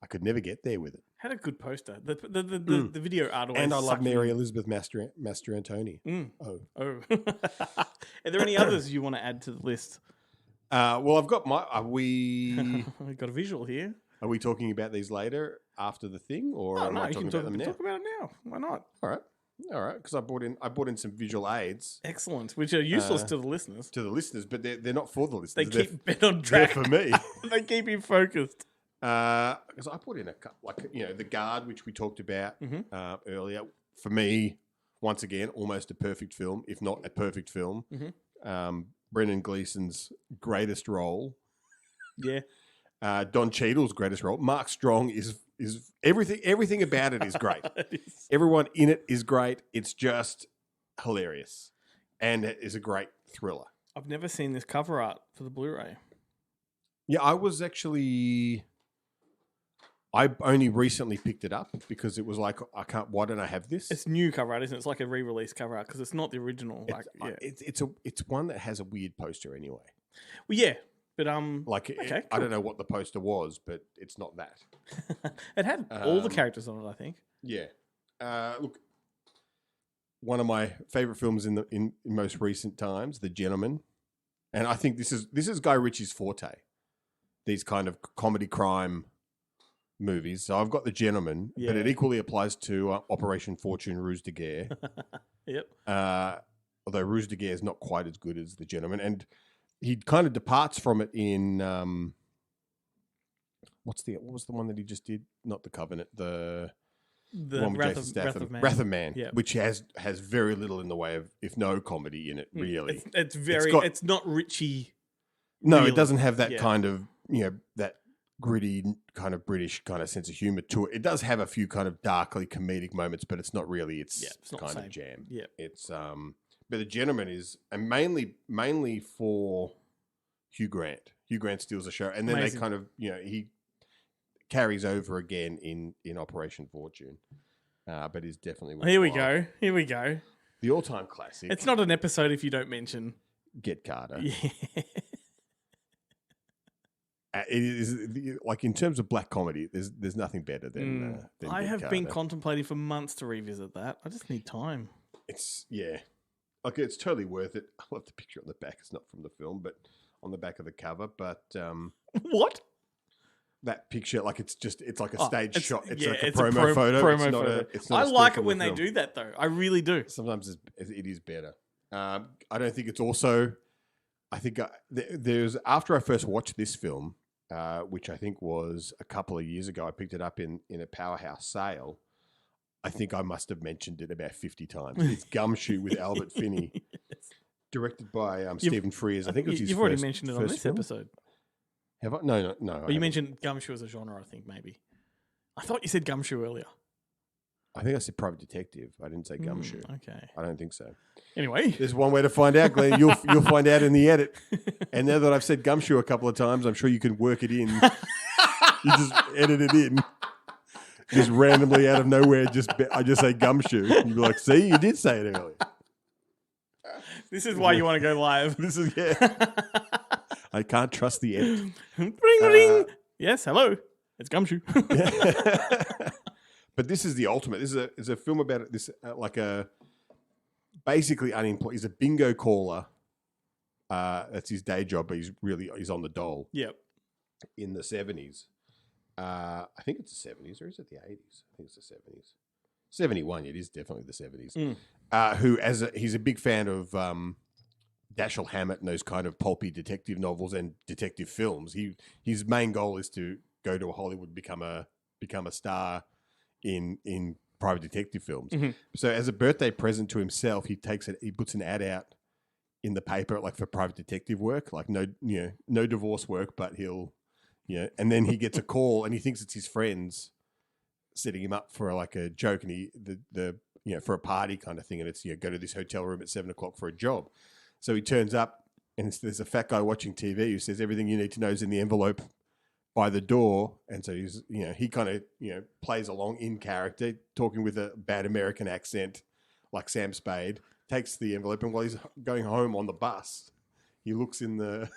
could never get there with it. Had a good poster. The video art always and I love sucked me Mary in. Elizabeth Mastroianni. Oh. Are there any others you want to add to the list? Well, I've got my. Are we? I've got a visual here. Are we talking about these later after the thing, or am I talking about them now? Talk about it now. Why not? All right. Because I bought in some visual aids. Excellent, which are useless to the listeners. But they're not for the listeners. They keep Ben on track. They're for me. They keep you focused. Because I put in a couple, The Guard, which we talked about earlier. For me, once again, almost a perfect film, if not a perfect film. Brendan Gleeson's greatest role. Yeah. Don Cheadle's greatest role. Mark Strong is everything about it is great. Everyone in it is great. It's just hilarious, and it is a great thriller. I've never seen this cover art for the Blu-ray. Yeah, I was actually I only recently picked it up because it was like, why don't I have this? It's new cover art, isn't it? It's like a re-release cover art because it's not the original. It's one that has a weird poster anyway. Well, yeah, but I don't know what the poster was, but it's not that. It had all the characters on it, I think. Yeah. Look, one of my favorite films in most recent times, The Gentleman, and I think this is Guy Ritchie's forte. These kind of comedy crime movies. So I've got The Gentleman, but it equally applies to Operation Fortune Ruse de Guerre. Yep. Although Ruse de Guerre is not quite as good as The Gentleman, and he kind of departs from it in what was the one that he just did? Not The Covenant, the one with Jason Statham, Wrath of Man, which has very little in the way of, if no, comedy in it. Really, it's not Ritchie. No, really. It doesn't have that kind of that gritty kind of British kind of sense of humor to it. It does have a few kind of darkly comedic moments, but it's not really it's not kind the of same. jam. Yeah. It's but The Gentleman is mainly for Hugh Grant. Hugh Grant steals the show, and then they kind of he carries over again in Operation Fortune. But is definitely Here we go. The all-time classic. It's not an episode if you don't mention Get Carter. Yeah. It is like, in terms of black comedy, there's nothing better than I Get have Carter. been contemplating for months to revisit that. I just need time. It's it's totally worth it. I love the picture on the back. It's not from the film, but on the back of the cover. But what? That picture, like it's like a stage shot. It's like a it's promo photo. Promo it's not photo. It's not I like it when they do that, though. I really do. Sometimes it is better. I don't think it's also. I think there's after I first watched this film, which I think was a couple of years ago. I picked it up in a Powerhouse sale. I think I must have mentioned it about 50 times. It's Gumshoe with Albert Finney, directed by Stephen Frears. I think it was his You've already mentioned it on this episode. Have I? No. But you mentioned Gumshoe as a genre, I think, maybe. I thought you said Gumshoe earlier. I think I said Private Detective. I didn't say Gumshoe. Okay. I don't think so. Anyway. There's one way to find out, Glenn. You'll find out in the edit. And now that I've said Gumshoe a couple of times, I'm sure you can work it in. You just edit it in. Just randomly out of nowhere, I just say Gumshoe. You'd be like, see, you did say it earlier. This is why you want to go live. I can't trust the edit. Ring, ring. Yes, hello. It's Gumshoe. But this is the ultimate. This is a film about this, like a basically unemployed. He's a bingo caller. That's his day job, but he's on the dole. Yep. In the 70s. I think it's the 70s, or is it the 80s? I think it's the 70s. 71, it is definitely the 70s. He's a big fan of Dashiell Hammett and those kind of pulpy detective novels and detective films. His main goal is to go to Hollywood, become a star in private detective films. Mm-hmm. So as a birthday present to himself, he puts an ad out in the paper, like, for private detective work, like no divorce work, but he'll. Yeah, and then he gets a call, and he thinks it's his friends setting him up for like a joke, and for a party kind of thing, and it's go to this hotel room at 7:00 for a job. So he turns up, and there's a fat guy watching TV who says everything you need to know is in the envelope by the door, and so he kind of plays along in character, talking with a bad American accent like Sam Spade. Takes the envelope, and while he's going home on the bus, he looks in the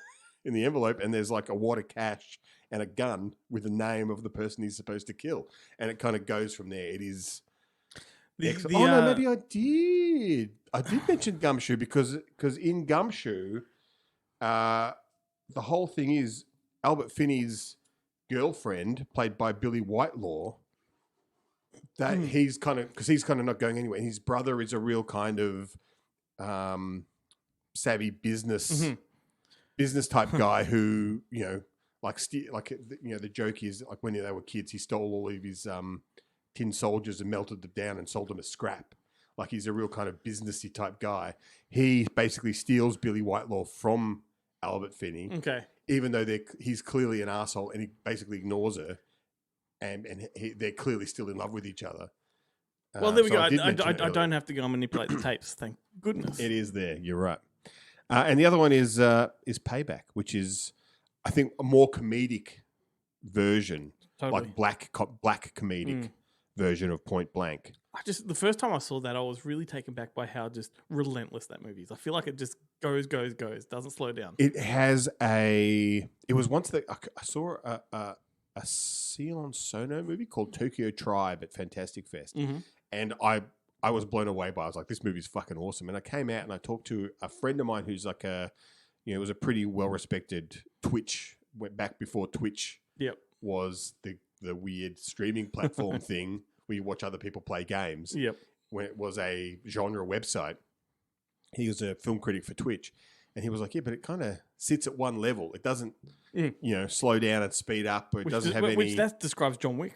envelope, and there's like a wad of cash and a gun with the name of the person he's supposed to kill. And it kind of goes from there. It is... no, maybe I did. I did mention Gumshoe because in Gumshoe, the whole thing is Albert Finney's girlfriend, played by Billy Whitelaw, that he's kind of not going anywhere. And his brother is a real kind of savvy business type guy who, the joke is, like, when they were kids, he stole all of his tin soldiers and melted them down and sold them as scrap. Like, he's a real kind of businessy type guy. He basically steals Billy Whitelaw from Albert Finney. Okay. Even though he's clearly an asshole, and he basically ignores her, and they're clearly still in love with each other. Well, there we go. I don't have to go and manipulate the tapes. Thank goodness. It is there. You're right. And the other one is Payback, which is, I think, a more comedic version Totally. like black comedic version of Point Blank. The first time I saw that, I was really taken back by how just relentless that movie is. I feel like it just goes, doesn't slow down. It has it was once that I saw a Sion Sono movie called Tokyo Tribe at Fantastic Fest, and I was blown away by it. I was like, this movie's fucking awesome. And I came out and I talked to a friend of mine who's like was a pretty well-respected Twitch, went back before Twitch was the weird streaming platform thing where you watch other people play games. Yep. When it was a genre website. He was a film critic for Twitch. And he was like, yeah, but it kind of sits at one level. It doesn't, slow down and speed up. Or it doesn't have any... Which that describes John Wick.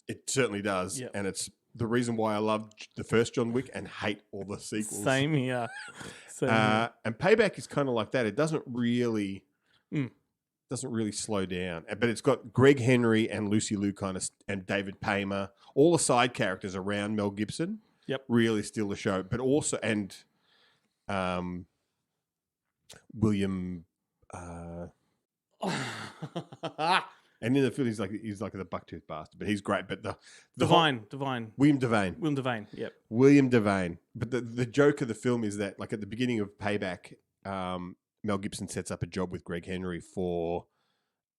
It certainly does. Yep. And it's the reason why I loved the first John Wick and hate all the sequels. Same here. And Payback is kind of like that. It doesn't really slow down. But it's got Greg Henry and Lucy Liu and David Paymer, all the side characters around Mel Gibson. Yep. Really steal the show. But also, and William... And in the film, he's like the bucktooth bastard, but he's great. But the Devine. William Devane. Yep. William Devane. But the joke of the film is that, like at the beginning of Payback, Mel Gibson sets up a job with Greg Henry for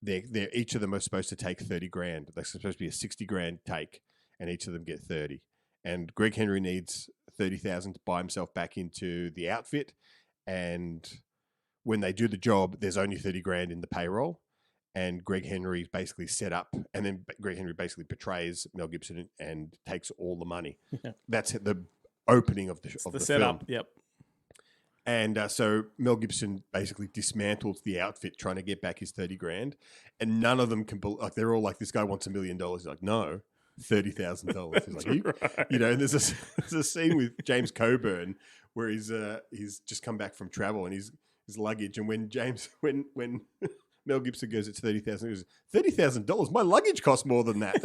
they're each of them are supposed to take 30 grand. They're supposed to be a 60 grand take, and each of them get 30. And Greg Henry needs 30,000 to buy himself back into the outfit. And when they do the job, there's only 30 grand in the payroll. And Greg Henry basically set up, and then Greg Henry basically betrays Mel Gibson and takes all the money. Yeah. That's the opening of the setup. Film. Yep. And so Mel Gibson basically dismantles the outfit trying to get back his 30 grand, and none of them can they're all like, this guy wants $1 million. He's like, no, $30,000. He's like, and there's a scene with James Coburn where he's just come back from travel and his luggage, and when Mel Gibson goes, it's $30,000. He goes, $30,000? My luggage costs more than that.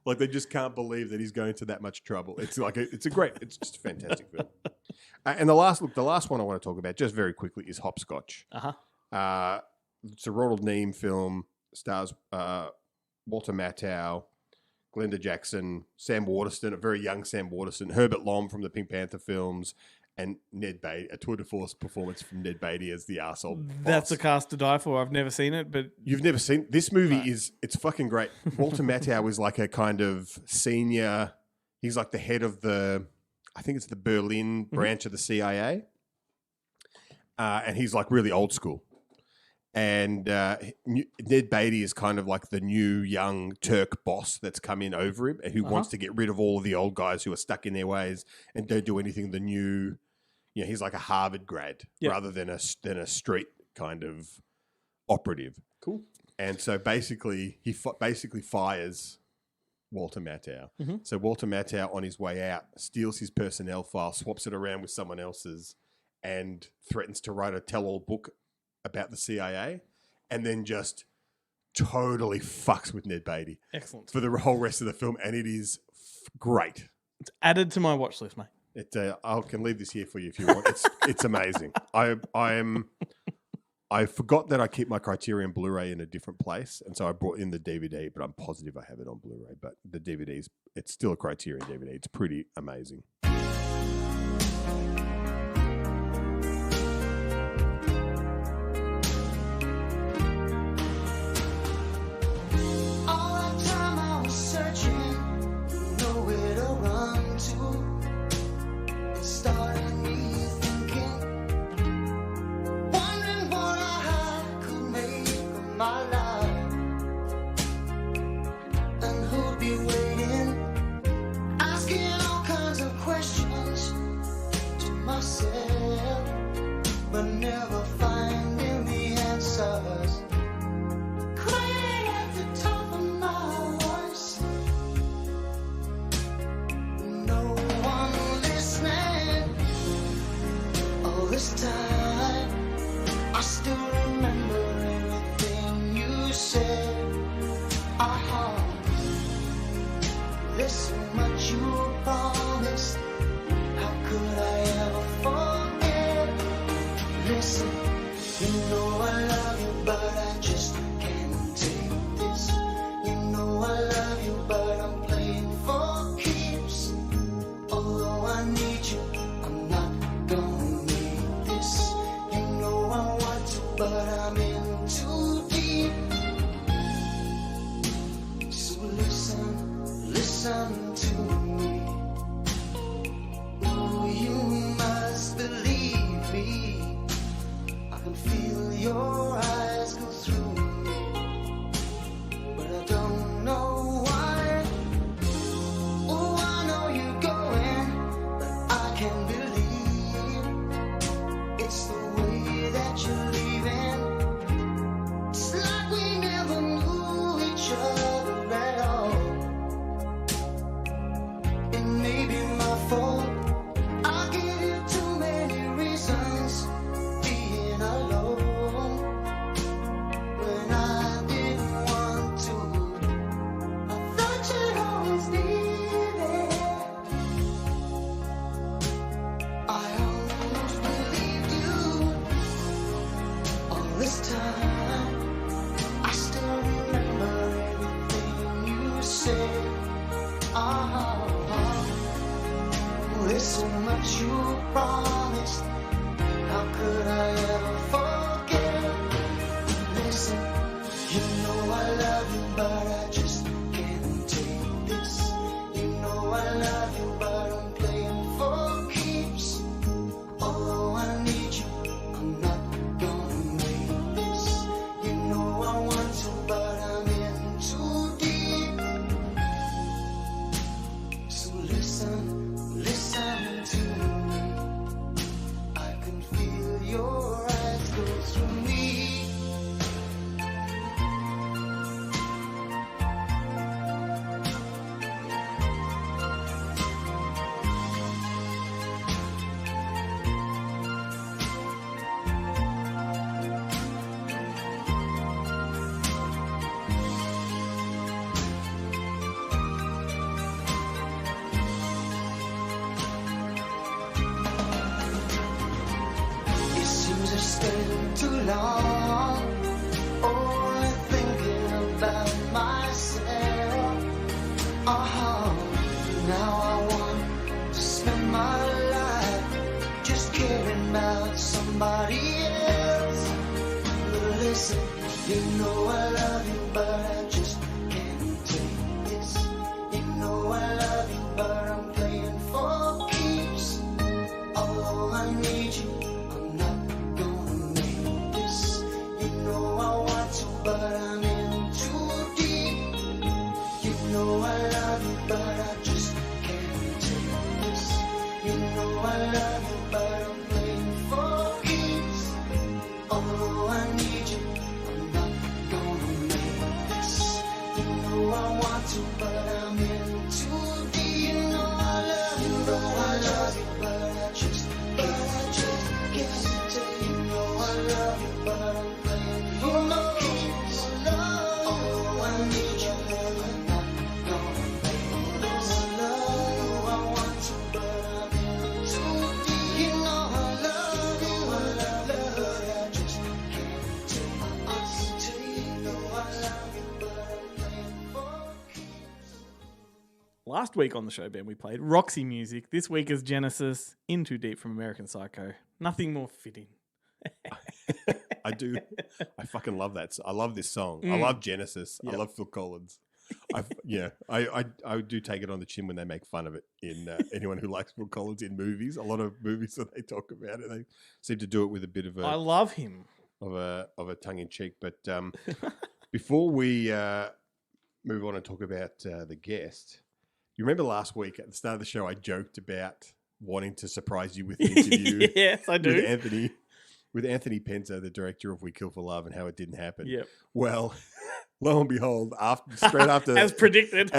Like they just can't believe that he's going to that much trouble. It's like it's just a fantastic film. And the last one I want to talk about just very quickly is Hopscotch. It's a Ronald Neame film. Stars Walter Matthau, Glenda Jackson, Sam Waterston, a very young Sam Waterston, Herbert Lom from the Pink Panther films, and Ned Beatty, a tour de force performance from Ned Beatty as the arsehole. That's a cast to die for. I've never seen it, but... You've never seen... This movie it's fucking great. Walter Matthau is like a kind of senior... He's like the head of I think it's the Berlin branch of the CIA. And he's like really old school. And Ned Beatty is kind of like the new young Turk boss that's come in over him and who wants to get rid of all of the old guys who are stuck in their ways and don't do anything the new... he's like a Harvard grad rather than a street kind of operative. Cool. And so basically, he basically fires Walter Matthau. Mm-hmm. So Walter Matthau, on his way out, steals his personnel file, swaps it around with someone else's, and threatens to write a tell-all book about the CIA, and then just totally fucks with Ned Beatty. Excellent. For the whole rest of the film, and it is great. It's added to my watch list, mate. I can leave this here for you if you want. It's amazing. I forgot that I keep my Criterion Blu-ray in a different place, and so I brought in the DVD, but I'm positive I have it on Blu-ray. But the DVD's, it's still a Criterion DVD. It's pretty amazing. Listen, you know I love you, but I just can't take this. your eyes go through me. Staying too long, only thinking about myself. Now I want to spend my life just caring about somebody else. But listen, you know I love you, but I just can't take this. You know I love you, but I'm playing for keeps. Although I need you, I'm not gonna make this. You know I want to, but I'm in too deep. You know I love you, but I just can't take this. You know I love you, but I'm playing for keeps. Although I need you, I'm not gonna make this. You know I want to, but I'm in too deep. You know I love you, but I love you, but I just can't take. You know I love you, but I'm playing for keeps. Although I need you, I'm not gonna make this. I want to, but I'm in too deep. You know I love you, but I just can't take this. You know I love you, but I'm playing for keeps. Last week on the show, Ben, we played Roxy music. This week is Genesis, In Too Deep from American Psycho. Nothing more fitting. I do. I fucking love that. I love this song. I love Genesis. I love Phil Collins. I do take it on the chin when they make fun of it in anyone who likes Phil Collins in movies. A lot of movies that they talk about it, they seem to do it with a bit of I a love him. tongue in cheek. But before we move on and talk about the guest, you remember last week at the start of the show, I joked about wanting to surprise you with the interview. Yes, I do. With Anthony Penta, the director of We Kill for Love, and how it didn't happen. Yep. Well, lo and behold, straight after As predicted,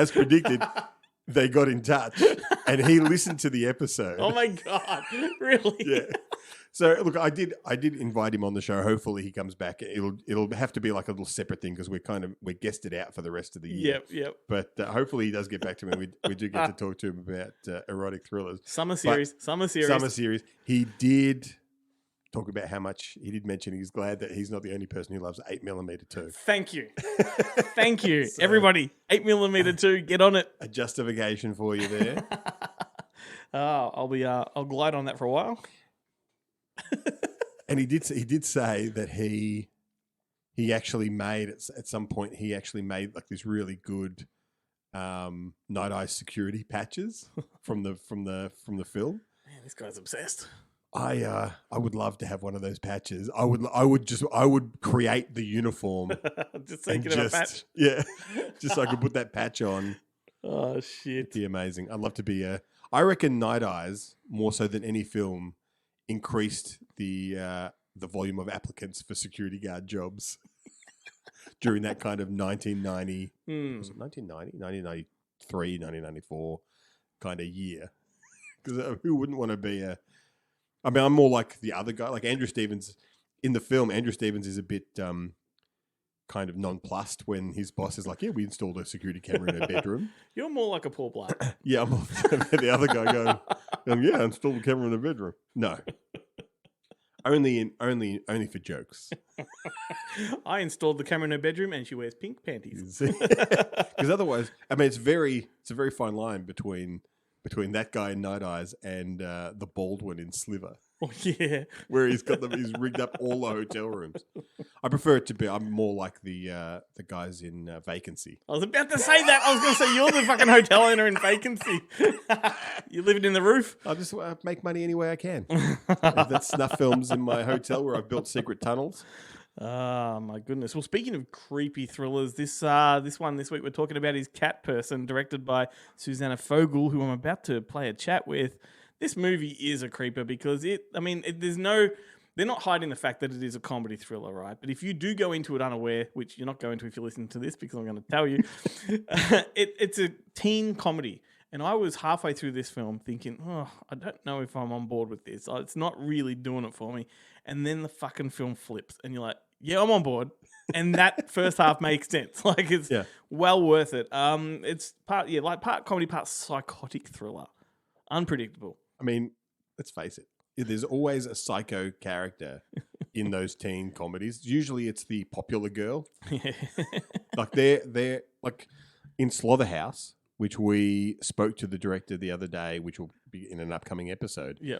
they got in touch, and he listened to the episode. Oh my God. Really? Yeah. So look, I did invite him on the show. Hopefully he comes back. It'll have to be like a little separate thing because we're guested out for the rest of the year. Yep. But hopefully he does get back to me. We do get to talk to him about erotic thrillers. Summer series. He did talk about how much he did mention he's glad that he's not the only person who loves 8mm too. Thank you. Thank you. So, everybody, 8mm too, get on it. A justification for you there. I'll glide on that for a while. And he did say that he actually made at some point like this really good Night Eyes security patches from the film. Man, this guy's obsessed. I would love to have one of those patches. I would create the uniform. Just so you can have a patch? Yeah. Just so I could put that patch on. Oh shit. It'd be amazing. I'd love to be I reckon Night Eyes, more so than any film, increased the volume of applicants for security guard jobs during that kind of 1990, was it 1990, 1993, 1994 kind of year. Because who wouldn't want to be I'm more like the other guy, like Andrew Stevens. In the film, Andrew Stevens is a bit kind of nonplussed when his boss is like, yeah, we installed a security camera in her bedroom. You're more like a Paul Blart. Yeah, I'm the other guy going, yeah, I installed a camera in the bedroom. No. Only for jokes. I installed the camera in her bedroom and she wears pink panties. Because otherwise, it's a very fine line between that guy in Night Eyes and the Baldwin in Sliver. Oh yeah, where he's rigged up all the hotel rooms. I prefer it to be. I'm more like the guys in Vacancy. I was about to say that. I was going to say you're the fucking hotel owner in Vacancy. You living in the roof? I just make money any way I can. That's snuff films in my hotel where I've built secret tunnels. Oh my goodness. Well, speaking of creepy thrillers, this one this week we're talking about is Cat Person, directed by Susanna Fogel, who I'm about to play a chat with. This movie is a creeper because there's no they're not hiding the fact that it is a comedy thriller, right? But if you do go into it unaware, which you're not going to if you're listening to this because I'm going to tell you, it's a teen comedy. And I was halfway through this film thinking, oh, I don't know if I'm on board with this. It's not really doing it for me. And then the fucking film flips and you're like, yeah, I'm on board. And that first half makes sense. Like it's well worth it. It's part comedy, part psychotic thriller. Unpredictable. I mean, let's face it. There's always a psycho character in those teen comedies. Usually it's the popular girl. Yeah. Like they're like in Slaughterhouse, which we spoke to the director the other day, which will be in an upcoming episode. Yeah.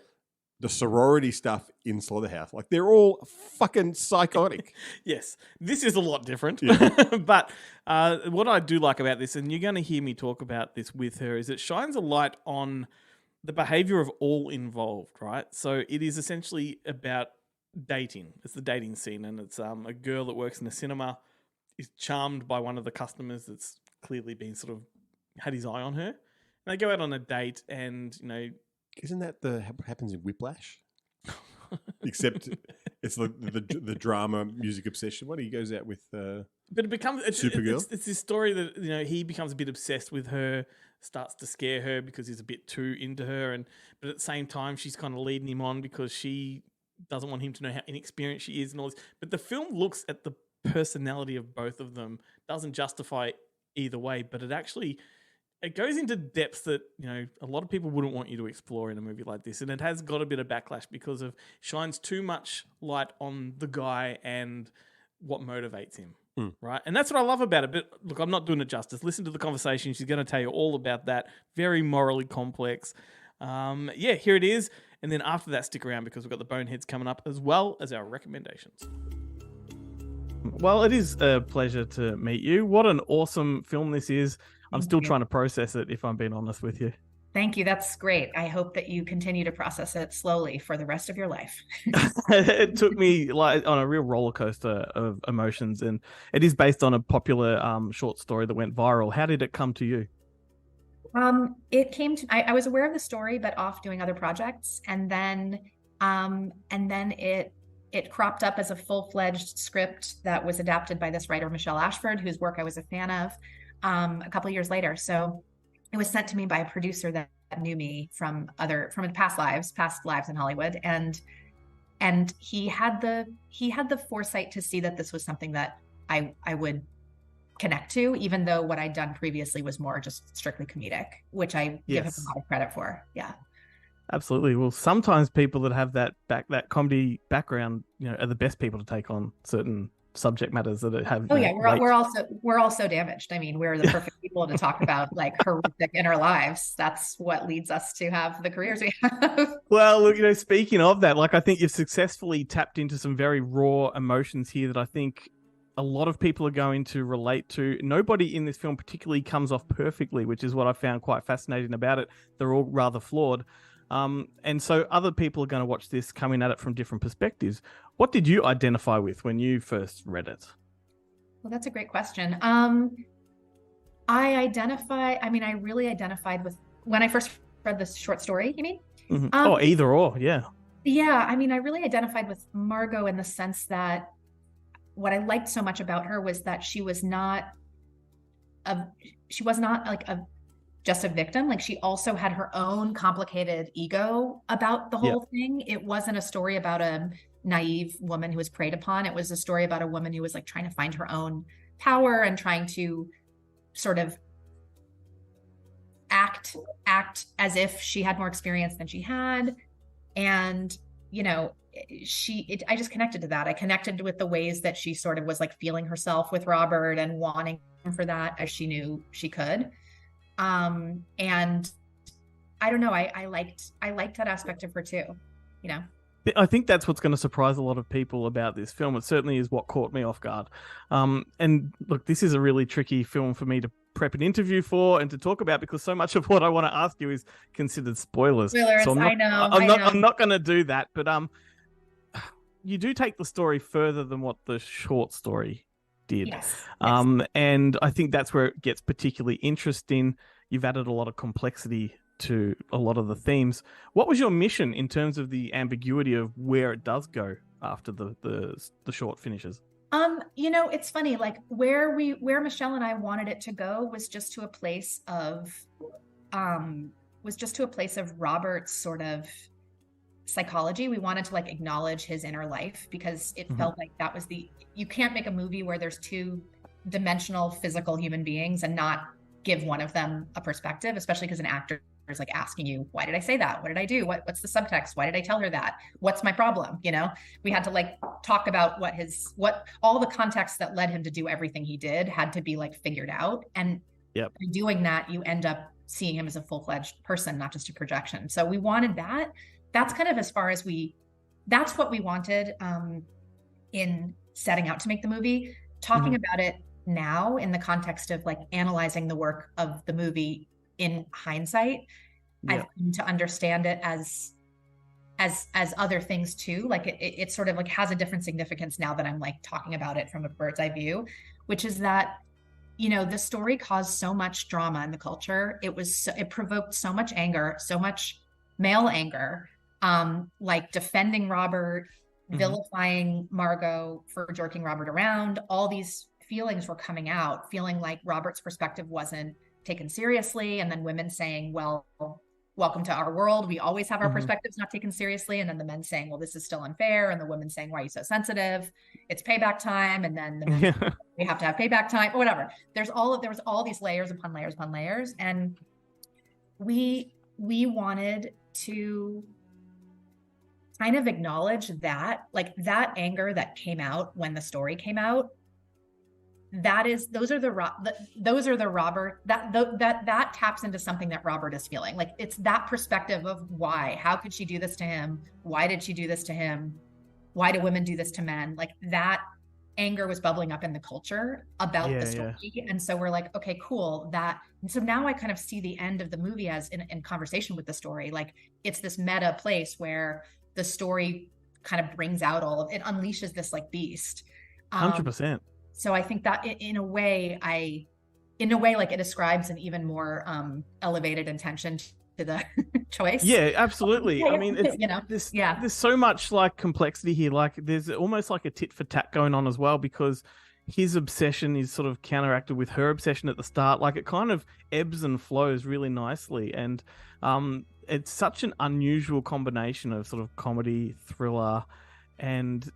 The sorority stuff in Slaughterhouse, like they're all fucking psychotic. Yes, this is a lot different. Yeah. But what I do like about this, and you're going to hear me talk about this with her, is it shines a light on the behavior of all involved, right? So it is essentially about dating. It's the dating scene, and it's a girl that works in a cinema is charmed by one of the customers that's clearly been sort of had his eye on her. And they go out on a date, and isn't that what happens in Whiplash? Except it's the drama music obsession. What he goes out with. But it becomes Supergirl. It's this story that he becomes a bit obsessed with her, starts to scare her because he's a bit too into her, but at the same time she's kind of leading him on because she doesn't want him to know how inexperienced she is and all this. But the film looks at the personality of both of them, doesn't justify either way, but it goes into depths that a lot of people wouldn't want you to explore in a movie like this, and it has got a bit of backlash because of shines too much light on the guy and what motivates him. Right. And that's what I love about it. But look, I'm not doing it justice. Listen to the conversation. She's going to tell you all about that. Very morally complex. Here it is. And then after that, stick around because we've got the Boneheads coming up as well as our recommendations. Well, it is a pleasure to meet you. What an awesome film this is. I'm still trying to process it, if I'm being honest with you. Thank you. That's great. I hope that you continue to process it slowly for the rest of your life. It took me on a real roller coaster of emotions, and it is based on a popular short story that went viral. How did it come to you? It came to I was aware of the story, but off doing other projects, and then it cropped up as a full-fledged script that was adapted by this writer Michelle Ashford, whose work I was a fan of a couple of years later. So it was sent to me by a producer that knew me from past lives in Hollywood, and he had the foresight to see that this was something that I would connect to, even though what I'd done previously was more just strictly comedic, which I give him a lot of credit for. Yeah. Absolutely. Well, sometimes people that have that comedy background, are the best people to take on certain subject matters that have. We're all so damaged. I mean, we're the perfect people to talk about like horrific inner lives. That's what leads us to have the careers we have. Well, look, speaking of that, I think you've successfully tapped into some very raw emotions here that I think a lot of people are going to relate to. Nobody in this film particularly comes off perfectly, which is what I found quite fascinating about it. They're all rather flawed. And so other people are going to watch this coming at it from different perspectives. What did you identify with when you first read it? Well, that's a great question. I really identified with when I first read this short story, you mean? Mm-hmm. Either or, yeah. Yeah, I really identified with Margot in the sense that what I liked so much about her was that she was not just a victim. Like, she also had her own complicated ego about the whole thing. It wasn't a story about a naive woman who was preyed upon. It was a story about a woman who was trying to find her own power and trying to sort of act as if she had more experience than she had. And, I just connected to that. I connected with the ways that she sort of was feeling herself with Robert and wanting for that as she knew she could. And I don't know, I liked that aspect of her too, I think that's what's going to surprise a lot of people about this film. It certainly is what caught me off guard. And look, this is a really tricky film for me to prep an interview for and to talk about because so much of what I want to ask you is considered spoilers. So I'm not going to do that. But you do take the story further than what the short story did. Yes. And I think that's where it gets particularly interesting. You've added a lot of complexity to a lot of the themes. What was your mission in terms of the ambiguity of where it does go after the short finishes? It's funny, like where Michelle and I wanted it to go was just to a place of Robert's sort of psychology. We wanted to like acknowledge his inner life because it felt like that was you can't make a movie where there's two dimensional physical human beings and not give one of them a perspective, especially because an actor is like asking you, why did I say that? What did I do? What's the subtext? Why did I tell her that? What's my problem? We had to like talk about what all the context that led him to do everything he did had to be like figured out. And by doing that, you end up seeing him as a full-fledged person, not just a projection. So we wanted that. That's kind of as far as that's what we wanted in setting out to make the movie. Talking about it now in the context of like analyzing the work of the movie in hindsight, I've come to understand it as other things too. Like it sort of like has a different significance now that I'm like talking about it from a bird's eye view, which is that, the story caused so much drama in the culture. It provoked so much anger, so much male anger, like defending Robert, vilifying Margot for jerking Robert around. All these feelings were coming out, feeling like Robert's perspective wasn't taken seriously, and then women saying, well, welcome to our world, we always have our perspectives not taken seriously, and then the men saying, well, this is still unfair, and the women saying, why are you so sensitive, it's payback time, and then the men saying, we have to have payback time, or whatever. There was all these layers upon layers upon layers, and we wanted to kind of acknowledge that, like that anger that came out when the story came out, that taps into something that Robert is feeling. Like it's that perspective of why, how could she do this to him? Why did she do this to him? Why do women do this to men? Like that anger was bubbling up in the culture about the story. And so we're like, okay, cool. And so now I kind of see the end of the movie as in conversation with the story. Like it's this meta place where the story kind of brings out it unleashes this like beast. 100%. So I think that in a way, like it ascribes an even more elevated intention to the choice. Yeah, absolutely. Yeah, I mean, there's so much like complexity here. Like there's almost like a tit for tat going on as well, because his obsession is sort of counteracted with her obsession at the start. Like it kind of ebbs and flows really nicely. And it's such an unusual combination of sort of comedy, thriller, and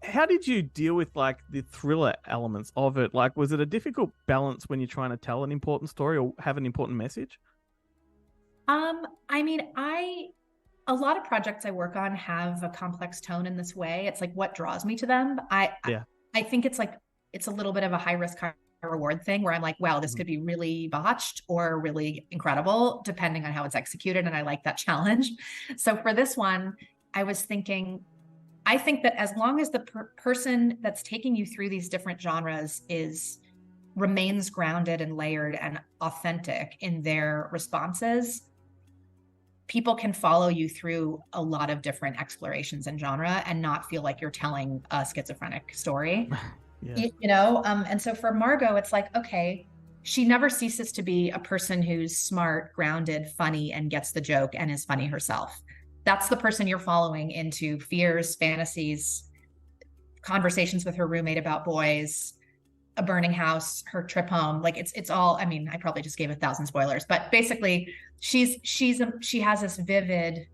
how did you deal with like the thriller elements of it? Like, was it a difficult balance when you're trying to tell an important story or have an important message? I mean, a lot of projects I work on have a complex tone in this way. It's like what draws me to them. I think it's a little bit of a high risk, high reward thing where I'm like, wow, this could be really botched or really incredible, depending on how it's executed. And I like that challenge. So for this one, I think that as long as the person that's taking you through these different genres remains grounded and layered and authentic in their responses, people can follow you through a lot of different explorations in genre and not feel like you're telling a schizophrenic story. And so for Margot, it's like, okay, she never ceases to be a person who's smart, grounded, funny, and gets the joke and is funny herself. That's the person you're following into fears, fantasies, conversations with her roommate about boys, a burning house, her trip home. Like it's all, I mean, I probably just gave 1,000 spoilers, but basically she has this vivid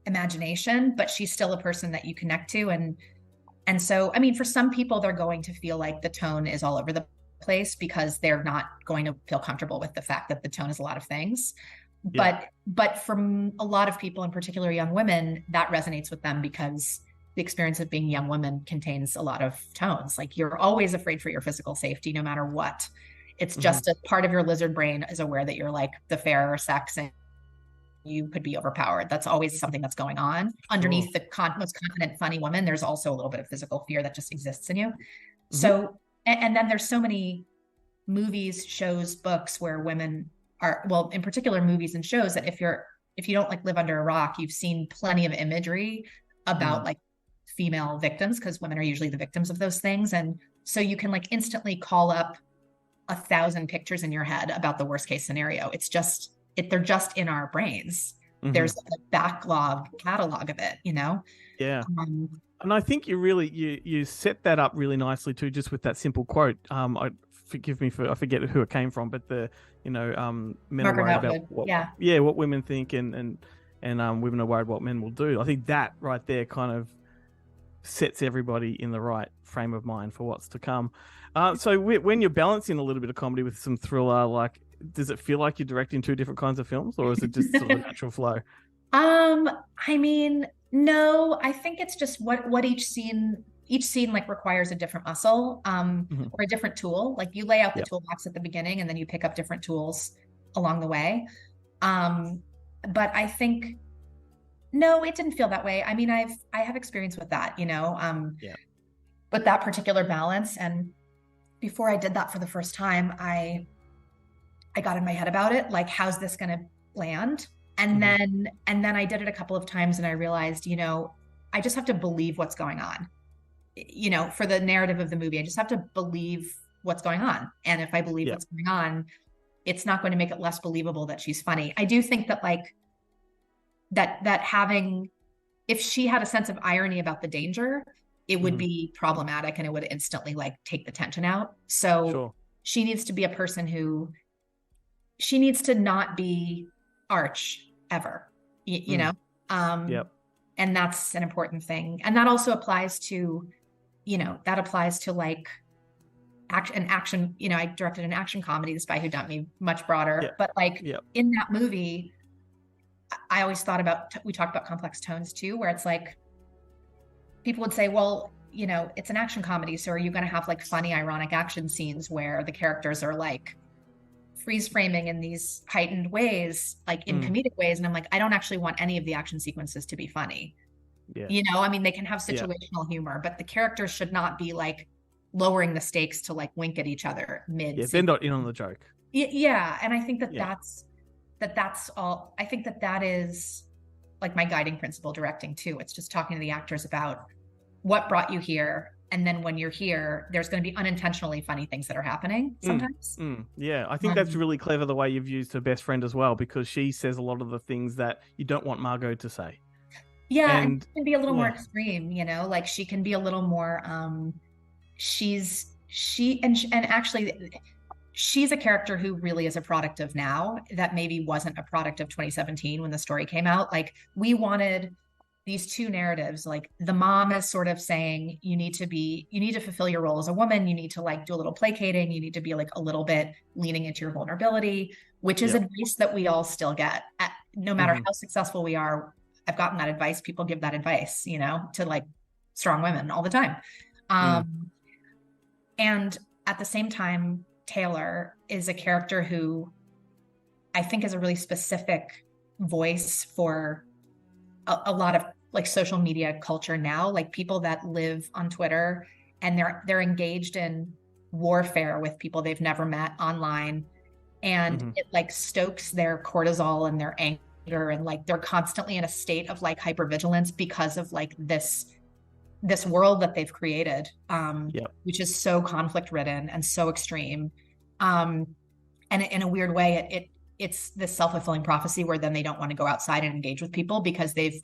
imagination, but she's still a person that you connect to. And so, I mean, for some people, they're going to feel like the tone is all over the place because they're not going to feel comfortable with the fact that the tone is a lot of things. But for a lot of people, in particular young women, that resonates with them because the experience of being young women contains a lot of tones. Like you're always afraid for your physical safety, no matter what. It's just a part of your lizard brain is aware that you're like the fairer sex and you could be overpowered. That's always something that's going on. Underneath the most confident, funny woman, there's also a little bit of physical fear that just exists in you. So, and then there's so many movies, shows, books where women are, well, in particular movies and shows that if you don't like live under a rock, you've seen plenty of imagery about like female victims, because women are usually the victims of those things. And so you can like instantly call up 1,000 pictures in your head about the worst case scenario. It's just, they're just in our brains. there's a backlog catalog of it, Yeah. And I think you set that up really nicely too, just with that simple quote. Forgive me I forget who it came from, but men are Margaret worried Atwood, about what women think, and women are worried what men will do. I think that right there kind of sets everybody in the right frame of mind for what's to come. So when you're balancing a little bit of comedy with some thriller, like, does it feel like you're directing two different kinds of films, or is it just sort of a natural flow? I mean, no, I think it's just what each scene like requires a different muscle, or a different tool. Like you lay out the toolbox at the beginning and then you pick up different tools along the way. But I think, no, it didn't feel that way. I mean, I have experience with that, with that particular balance. And before I did that for the first time, I got in my head about it. Like, how's this going to land? And then I did it a couple of times and I realized, I just have to believe what's going on. For the narrative of the movie, I just have to believe what's going on. And if I believe what's going on, it's not going to make it less believable that she's funny. I do think that that having, if she had a sense of irony about the danger, it would be problematic and it would instantly take the tension out. So she needs to be a person she needs to not be arch ever, you know? And that's an important thing. And that also applies to, action. I directed an action comedy, The Spy Who Dumped Me, much broader. But in that movie, I always thought we talked about complex tones too, where it's like, people would say, well, it's an action comedy. So are you going to have funny, ironic action scenes where the characters are freeze framing in these heightened ways, in comedic ways? And I'm like, I don't actually want any of the action sequences to be funny. I mean, they can have situational humor, but the characters should not be lowering the stakes to wink at each other mid. They're not in on the joke. Yeah. And I think that's all. I think that is my guiding principle directing too. It's just talking to the actors about what brought you here. And then when you're here, there's going to be unintentionally funny things that are happening sometimes. Yeah, I think that's really clever the way you've used her best friend as well, because she says a lot of the things that you don't want Margot to say. Yeah, and she can be a little more extreme, she can be a little more, actually she's a character who really is a product of now that maybe wasn't a product of 2017 when the story came out. We wanted these two narratives. The mom is sort of saying, you need to fulfill your role as a woman. You need to do a little placating. You need to be a little bit leaning into your vulnerability, which is advice that we all still get. No matter how successful we are, I've gotten that advice. People give that advice, to strong women all the time. And at the same time, Taylor is a character who I think is a really specific voice for a lot of social media culture now, people that live on Twitter and they're engaged in warfare with people they've never met online. And it stokes their cortisol and their anger, and they're constantly in a state of hypervigilance because of this world that they've created, which is so conflict ridden and so extreme. And in a weird way, it's this self-fulfilling prophecy where then they don't want to go outside and engage with people because they've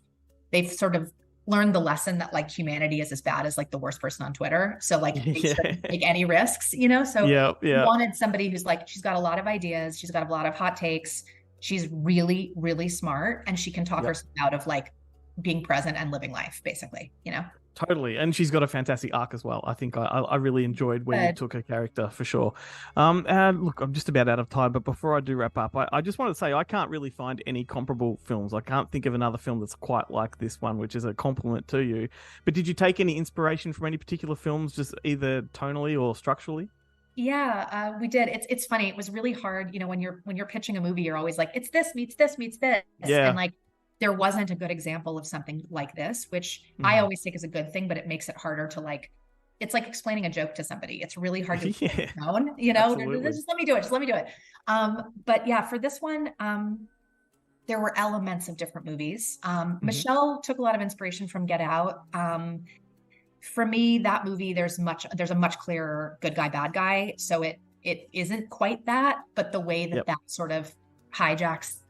sort of learned the lesson that humanity is as bad as the worst person on Twitter. So they shouldn't take any risks, so wanted somebody who's she's got a lot of ideas. She's got a lot of hot takes. She's really, really smart, and she can talk herself out of being present and living life, basically, Totally. And she's got a fantastic arc as well. I think I really enjoyed where you took her character, for sure. And look, I'm just about out of time, but before I do wrap up, I just want to say I can't really find any comparable films. I can't think of another film that's quite like this one, which is a compliment to you. But did you take any inspiration from any particular films, just either tonally or structurally? Yeah, we did. It's funny. It was really hard. When you're pitching a movie, you're always it's this meets this meets this. Yeah. And there wasn't a good example of something like this, which I always think is a good thing, but it makes it harder to it's like explaining a joke to somebody. It's really hard to explain it down, just let me do it. But yeah, for this one, there were elements of different movies. Michelle took a lot of inspiration from Get Out. For me, that movie, there's a much clearer good guy, bad guy. So it isn't quite that, but the way that sort of hijacks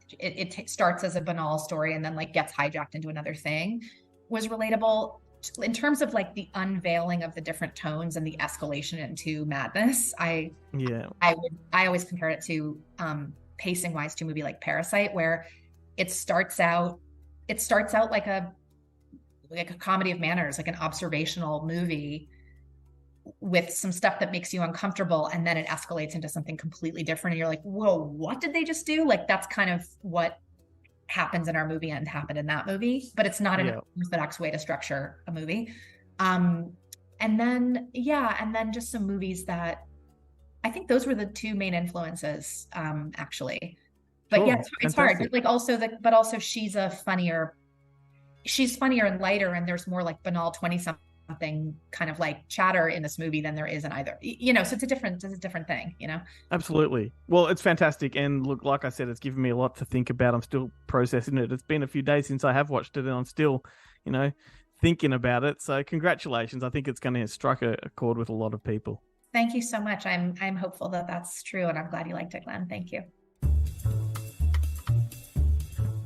starts as a banal story and then like gets hijacked into another thing was relatable. In terms of like the unveiling of the different tones and the escalation into madness, I always compare it to pacing wise to a movie like Parasite, where it starts out like a comedy of manners, like an observational movie with some stuff that makes you uncomfortable, and then it escalates into something completely different and you're like, whoa, what did they just do? Like that's kind of what happens in our movie and happened in that movie, but it's not an orthodox way to structure a movie. And then just some movies that I think those were the two main influences, actually. But it's hard. Like but also she's funnier and lighter, and there's more like banal 20-something kind of like chatter in this movie than there is in either. So it's a different thing. Absolutely. Well, it's fantastic, and look, like I said, it's given me a lot to think about. I'm still processing it. It's been a few days since I have watched it, and I'm still, thinking about it. So congratulations. I think it's going to strike a chord with a lot of people. Thank you so much. I'm hopeful that that's true, and I'm glad you liked it, Glenn. Thank you.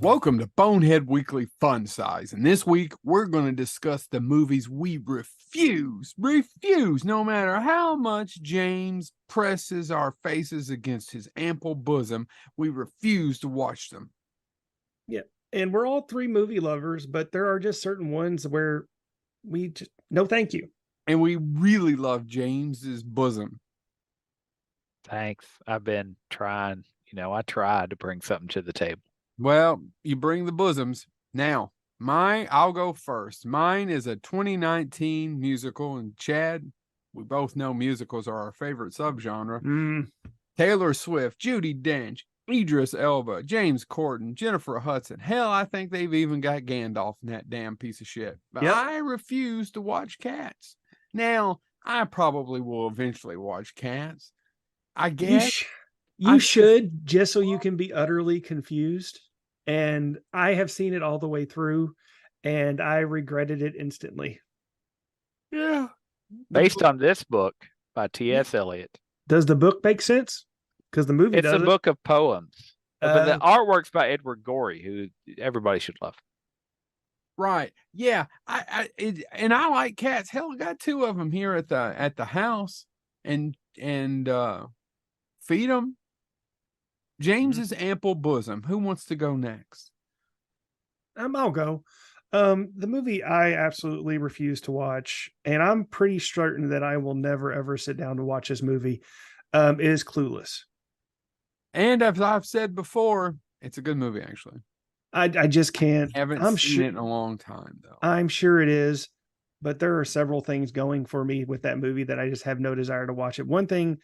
Welcome to Bonehead Weekly Fun Size, and this week we're going to discuss the movies we refuse, no matter how much James presses our faces against his ample bosom, we refuse to watch them. Yeah, and we're all three movie lovers, but there are just certain ones where we just, no thank you. And we really love James's bosom. Thanks. I've been trying, I tried to bring something to the table. Well, you bring the bosoms. Now, I'll go first. Mine is a 2019 musical, and Chad, we both know musicals are our favorite subgenre. Taylor Swift, Judi Dench, Idris Elba, James Corden, Jennifer Hudson. Hell, I think they've even got Gandalf in that damn piece of shit. But I refuse to watch Cats. Now, I probably will eventually watch Cats. I guess. You should, just so you can be utterly confused. And I have seen it all the way through, and I regretted it instantly. Yeah. Based on this book by T.S. Eliot. Does the book make sense? Because the movie doesn't. It's a book of poems. But the artwork's by Edward Gorey, who everybody should love. Right. Yeah. I like cats. Hell, I got two of them here at the house, and feed them. James's ample bosom. Who wants to go next? I'll go. The movie I absolutely refuse to watch, and I'm pretty certain that I will never ever sit down to watch this movie, is Clueless. And as I've said before, it's a good movie, actually. I just can't. Haven't seen it in a long time, though. I'm sure it is, but there are several things going for me with that movie that I just have no desire to watch it. One thing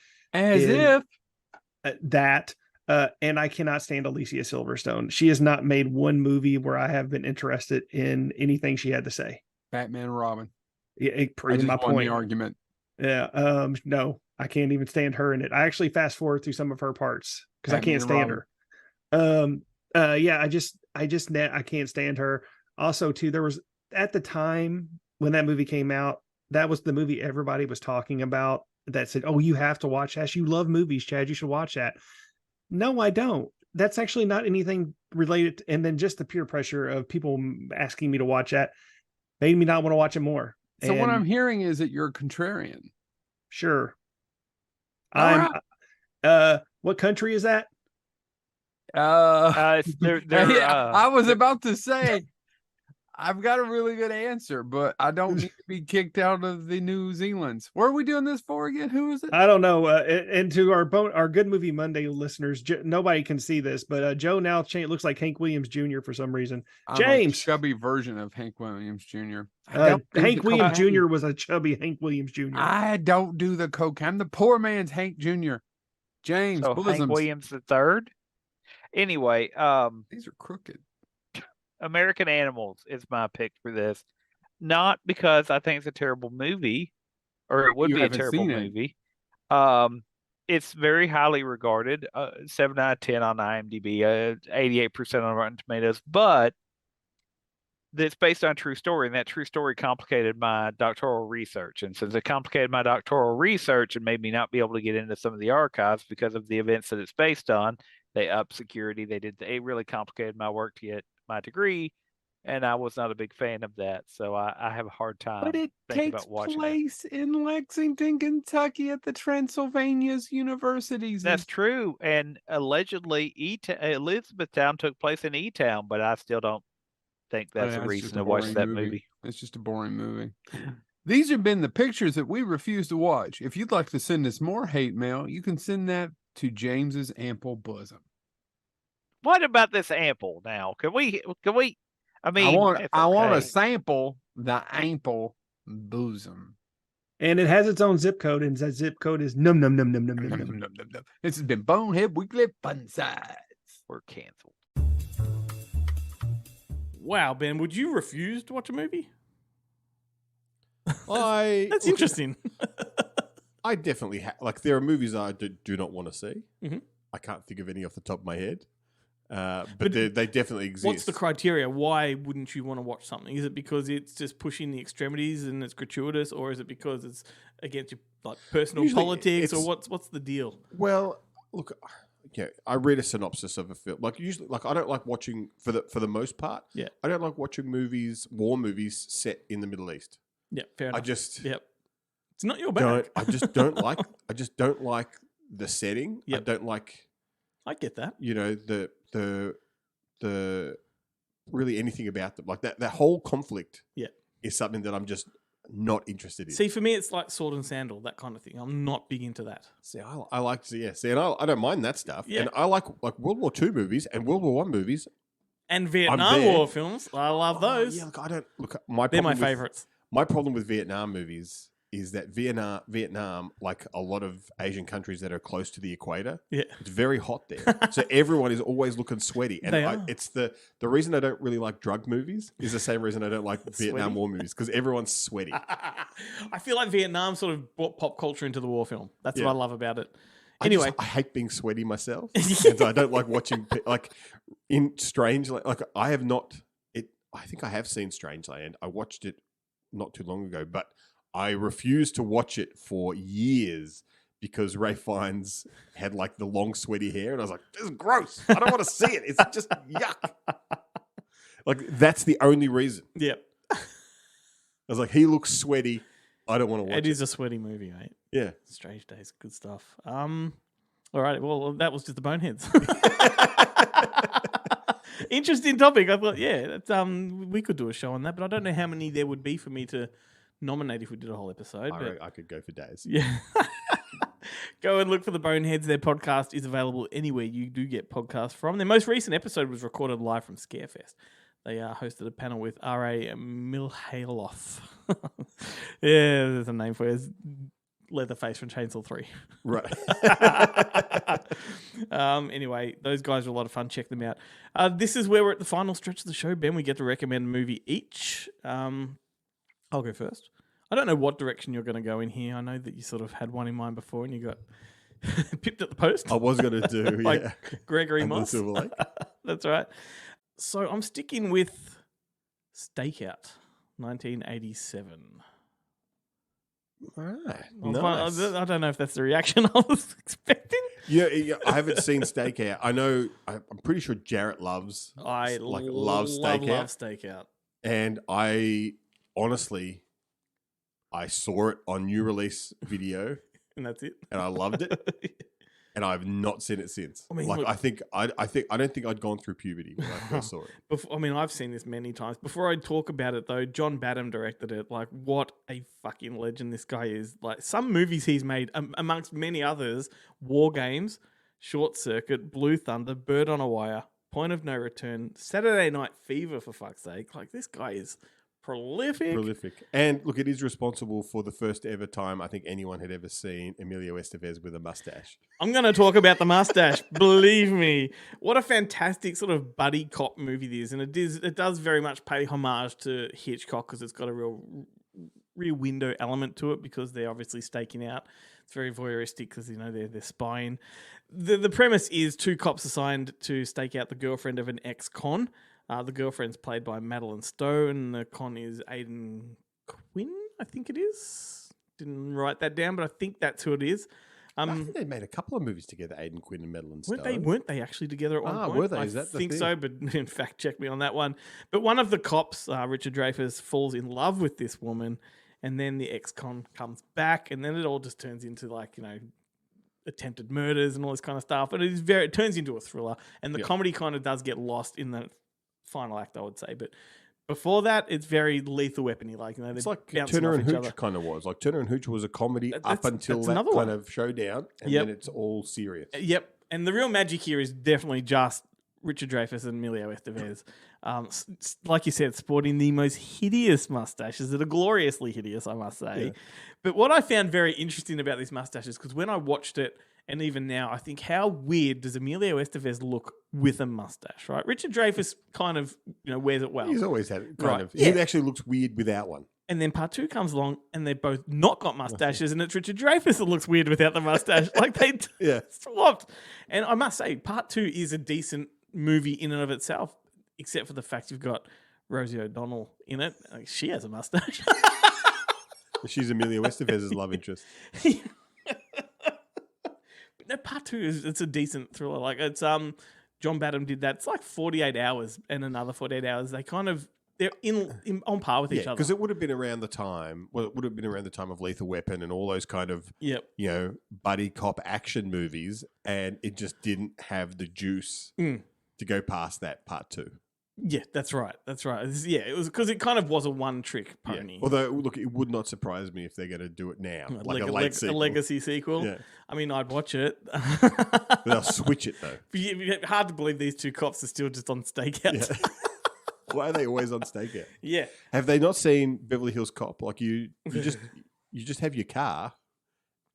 and I cannot stand Alicia Silverstone. She has not made one movie where I have been interested in anything she had to say. Batman and Robin. Yeah, it proves my point. The argument. Yeah. No, I can't even stand her in it. I actually fast forward through some of her parts because I can't stand her. I can't stand her. Also, too, there was at the time when that movie came out, that was the movie everybody was talking about that said, "Oh, you have to watch that. You love movies, Chad. You should watch that." No, I don't. That's actually not anything related. And then just the peer pressure of people asking me to watch that made me not want to watch it more. So what I'm hearing is that you're a contrarian. Sure. Right. What country is that? I was about to say, I've got a really good answer, but I don't need to be kicked out of the New Zealands. Where are we doing this for again? Who is it? I don't know. And to our Good Movie Monday listeners, nobody can see this, but Joe now looks like Hank Williams Jr. for some reason. James, a chubby version of Hank Williams Jr. Hank Williams Jr. was a chubby Hank Williams Jr. I don't do the coke. I'm the poor man's Hank Jr. James, Hank Williams the third. Anyway, these are crooked. American Animals is my pick for this. Not because I think it's a terrible movie, or it would be a terrible movie. It's very highly regarded. 7 out of 10 on IMDb, 88% on Rotten Tomatoes. But it's based on a true story, and that true story complicated my doctoral research. And since it complicated my doctoral research and made me not be able to get into some of the archives because of the events that it's based on, They upped security. They really complicated my work to get my degree, and I was not a big fan of that. So I have a hard time But it thinking takes about watching it. place in Lexington, Kentucky at the Transylvania's universities. That's true. And allegedly, Elizabethtown took place in E-Town, but I still don't think that's a it's reason just to watch boring that movie. It's just a boring movie. These have been the pictures that we refuse to watch. If you'd like to send us more hate mail, you can send that to James's ample bosom. What about this ample now? Can we I mean, I want to sample the ample bosom. And it has its own zip code, and that zip code is num num num num num num num. This has been Bonehead Weekly Fun Size. We're canceled. Wow, Ben, would you refuse to watch a movie? That's interesting. I definitely like. There are movies I do not want to see. Mm-hmm. I can't think of any off the top of my head, but they definitely exist. What's the criteria? Why wouldn't you want to watch something? Is it because it's just pushing the extremities and it's gratuitous, or is it because it's against your personal Usually politics, or what's the deal? Well, look, yeah, I read a synopsis of a film. Like usually, like I don't like watching for the most part. Yeah, I don't like watching war movies set in the Middle East. Yeah, fair enough. It's not your bag. I just don't like. I just don't like the setting. Yep. I don't like. I get that. You know the really anything about them like that whole conflict. Yeah, is something that I'm just not interested in. See, for me, it's like sword and sandal, that kind of thing. I'm not big into that. See, I like to and I don't mind that stuff. Yeah. And I like World War II movies and World War I movies and Vietnam War films. I love those. Yeah, look, I don't look. They're my favorites. My problem with Vietnam movies is that Vietnam, like a lot of Asian countries that are close to the equator, it's very hot there. So everyone is always looking sweaty. And it's the reason I don't really like drug movies is the same reason I don't like Vietnam War movies, because everyone's sweaty. I feel like Vietnam sort of brought pop culture into the war film. That's what I love about it. Anyway, I hate being sweaty myself. And so I don't like watching, like in Strangeland, like I have not, I think I have seen Strangeland. I watched it not too long ago, but I refused to watch it for years because Ray Fiennes had like the long sweaty hair, and I was like, "This is gross. I don't want to see it. It's just yuck." Like that's the only reason. Yep. I was like, "He looks sweaty. I don't want to watch it." It is a sweaty movie, mate. Yeah. Strange Days, good stuff. All right. Well, that was just the Boneheads. Interesting topic. I thought, we could do a show on that, but I don't know how many there would be for me to nominate if we did a whole episode. I could go for days. Yeah. Go and look for the Boneheads. Their podcast is available anywhere you do get podcasts from. Their most recent episode was recorded live from Scarefest. They hosted a panel with R.A. Milhaloff. Yeah, there's a name for it. It's Leatherface from Chainsaw 3. Right. Anyway, those guys are a lot of fun. Check them out. This is where we're at the final stretch of the show, Ben. We get to recommend a movie each. I'll go first. I don't know what direction you're going to go in here. I know that you sort of had one in mind before and you got pipped at the post. I was going to do, like yeah. Gregory And Moss. Silver Lake. That's right. So I'm sticking with Stakeout, 1987. All right. Nice. I don't know if that's the reaction I was expecting. Yeah, I haven't seen Stakeout. I know, I'm pretty sure Jarrett loves Stakeout. Love Stakeout. And honestly, I saw it on new release video. And that's it. And I loved it. And I've not seen it since. I mean, like, look, I don't think I'd gone through puberty when I first saw it. I've seen this many times. Before I talk about it, though, John Badham directed it. Like, what a fucking legend this guy is. Like, some movies he's made, amongst many others, War Games, Short Circuit, Blue Thunder, Bird on a Wire, Point of No Return, Saturday Night Fever, for fuck's sake. Like, this guy is prolific. And look, it is responsible for the first ever time I think anyone had ever seen Emilio Estevez with a mustache. I'm going to talk about the mustache. Believe me. What a fantastic sort of buddy cop movie it is. And it does very much pay homage to Hitchcock because it's got a real rear window element to it because they're obviously staking out. It's very voyeuristic because, they're spying. The premise is two cops assigned to stake out the girlfriend of an ex-con. The girlfriend's played by Madeline Stowe, and the con is Aidan Quinn, I think it is. Didn't write that down, but I think that's who it is. I think they made a couple of movies together, Aidan Quinn and Madeline Stone. Weren't they actually together at one point? Were they? I Is that the think thing? so, but in fact, check me on that one. But one of the cops, Richard Dreyfuss, falls in love with this woman, and then the ex-con comes back, and then it all just turns into attempted murders and all this kind of stuff. And it turns into a thriller, and the comedy kind of does get lost in the final act, I would say. But before that, it's very Lethal Weapon-y. It's like Turner and Hooch kind of was. Like Turner and Hooch was a comedy up until that kind of showdown, and then it's all serious. Yep. And the real magic here is definitely just Richard Dreyfuss and Emilio Estevez. Like you said, sporting the most hideous mustaches that are gloriously hideous, I must say. Yeah. But what I found very interesting about these mustaches, because when I watched it, and even now, I think, how weird does Emilio Estevez look with a mustache, right? Richard Dreyfuss kind of wears it well. He's always had it, kind of. Yeah. He actually looks weird without one. And then part 2 comes along, and they've both not got mustaches, and it's Richard Dreyfuss that looks weird without the mustache. Like they swapped. And I must say, part 2 is a decent movie in and of itself, except for the fact you've got Rosie O'Donnell in it. Like, she has a mustache. She's Emilio Estevez's love interest. But no, part 2 it's a decent thriller. Like it's John Badham did that. It's like 48 hours and another 48 hours. They kind of they're in on par with each other. Because it would have been around the time. Well, it would have been around the time of Lethal Weapon and all those kind of buddy cop action movies, and it just didn't have the juice to go past that part 2. Yeah, that's right. It was because it kind of was a one-trick pony. Yeah. Although, look, it would not surprise me if they're going to do it now, like a legacy sequel. Yeah. I mean, I'd watch it. But they'll switch it though. Hard to believe these two cops are still just on stakeout. Yeah. Why are they always on stakeout? Yeah. Have they not seen Beverly Hills Cop? Like you just have your car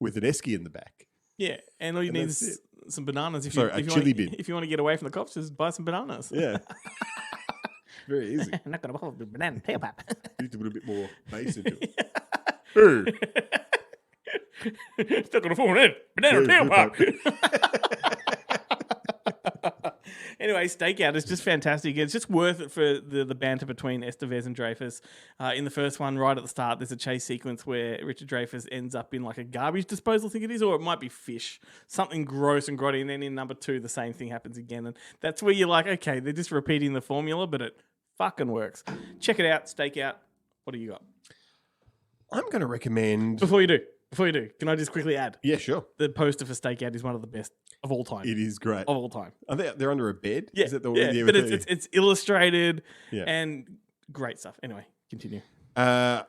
with an esky in the back. Yeah, and all you need is some bananas. If a chili bin. If you want to get away from the cops, just buy some bananas. Yeah. Very easy. I'm not going to bother with banana tailpipe. You need to put a bit more bass into it. Still going to phone in. Banana tailpipe. Anyway, Stakeout is just fantastic. It's just worth it for the banter between Estevez and Dreyfuss. In the first one, right at the start, there's a chase sequence where Richard Dreyfuss ends up in like a garbage disposal, I think it is, or it might be fish. Something gross and grotty. And then in number 2, the same thing happens again. And that's where you're like, okay, they're just repeating the formula, but it fucking works. Check it out, Stakeout. What do you got? I'm going to recommend... Before you do, can I just quickly add? Yeah, sure. The poster for Stakeout is one of the best of all time. It is great. Of all time. Are they're under a bed? Yeah. Is that the but it's illustrated and great stuff. Anyway, continue. I'm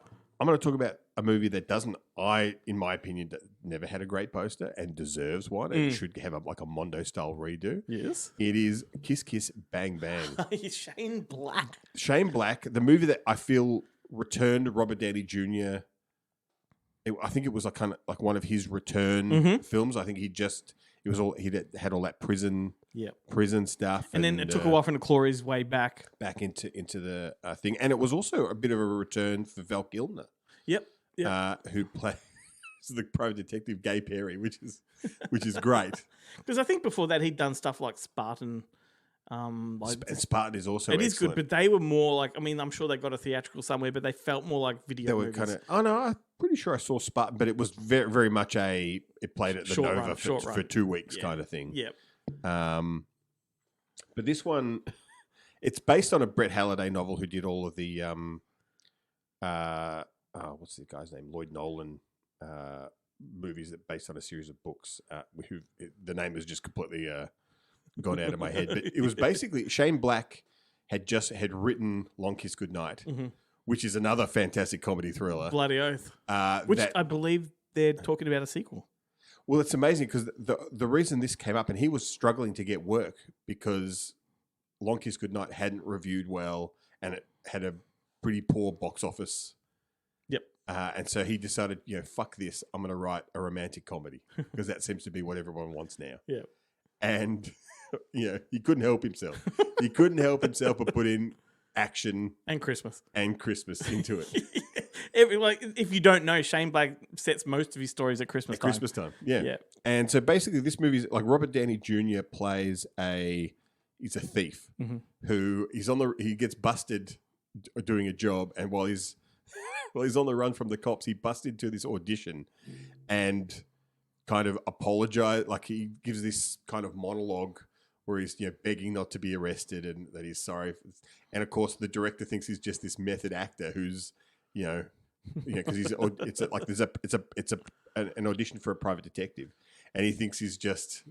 going to talk about a movie that in my opinion, never had a great poster and deserves one. It should have a Mondo-style redo. Yes. It is Kiss Kiss Bang Bang. Shane Black. Shane Black, the movie that I feel returned Robert Downey Jr. I think it was like one of his return films. I think he had all that prison stuff, and then it took a while for him to claw his way back into the thing. And it was also a bit of a return for Val Kilmer. Yep. Who plays the private detective Gay Perry, which is great. Because I think before that he'd done stuff like Spartan. And Spartan is also it is excellent. good, but they were more like, I mean, I'm sure they got a theatrical somewhere, but they felt more like video. They were movies. I'm pretty sure I saw Spartan, but it was very, very much it played at the Nova for 2 weeks kind of thing. Yep. But this one, it's based on a Brett Halliday novel who did all of the what's the guy's name? Lloyd Nolan movies that based on a series of books. The name has just completely gone out of my head. But it was basically Shane Black had written Long Kiss Goodnight, which is another fantastic comedy thriller. Bloody oath. Which I believe they're talking about a sequel. Well, it's amazing because the reason this came up, and he was struggling to get work because Long Kiss Goodnight hadn't reviewed well and it had a pretty poor box office. Yep. And so he decided, fuck this, I'm going to write a romantic comedy because that seems to be what everyone wants now. Yeah. And, he couldn't help himself. He couldn't help himself but put in action and Christmas into it. If you don't know, Shane Black sets most of his stories at Christmas time. Christmas time, yeah. And so basically, this movie is like Robert Downey Jr. plays he's a thief who he gets busted doing a job, and while he's on the run from the cops, he busts into this audition, and kind of apologize. Like he gives this kind of monologue where he's begging not to be arrested and that he's sorry. And of course, the director thinks he's just this method actor who's because it's an audition for a private detective, and he thinks he's just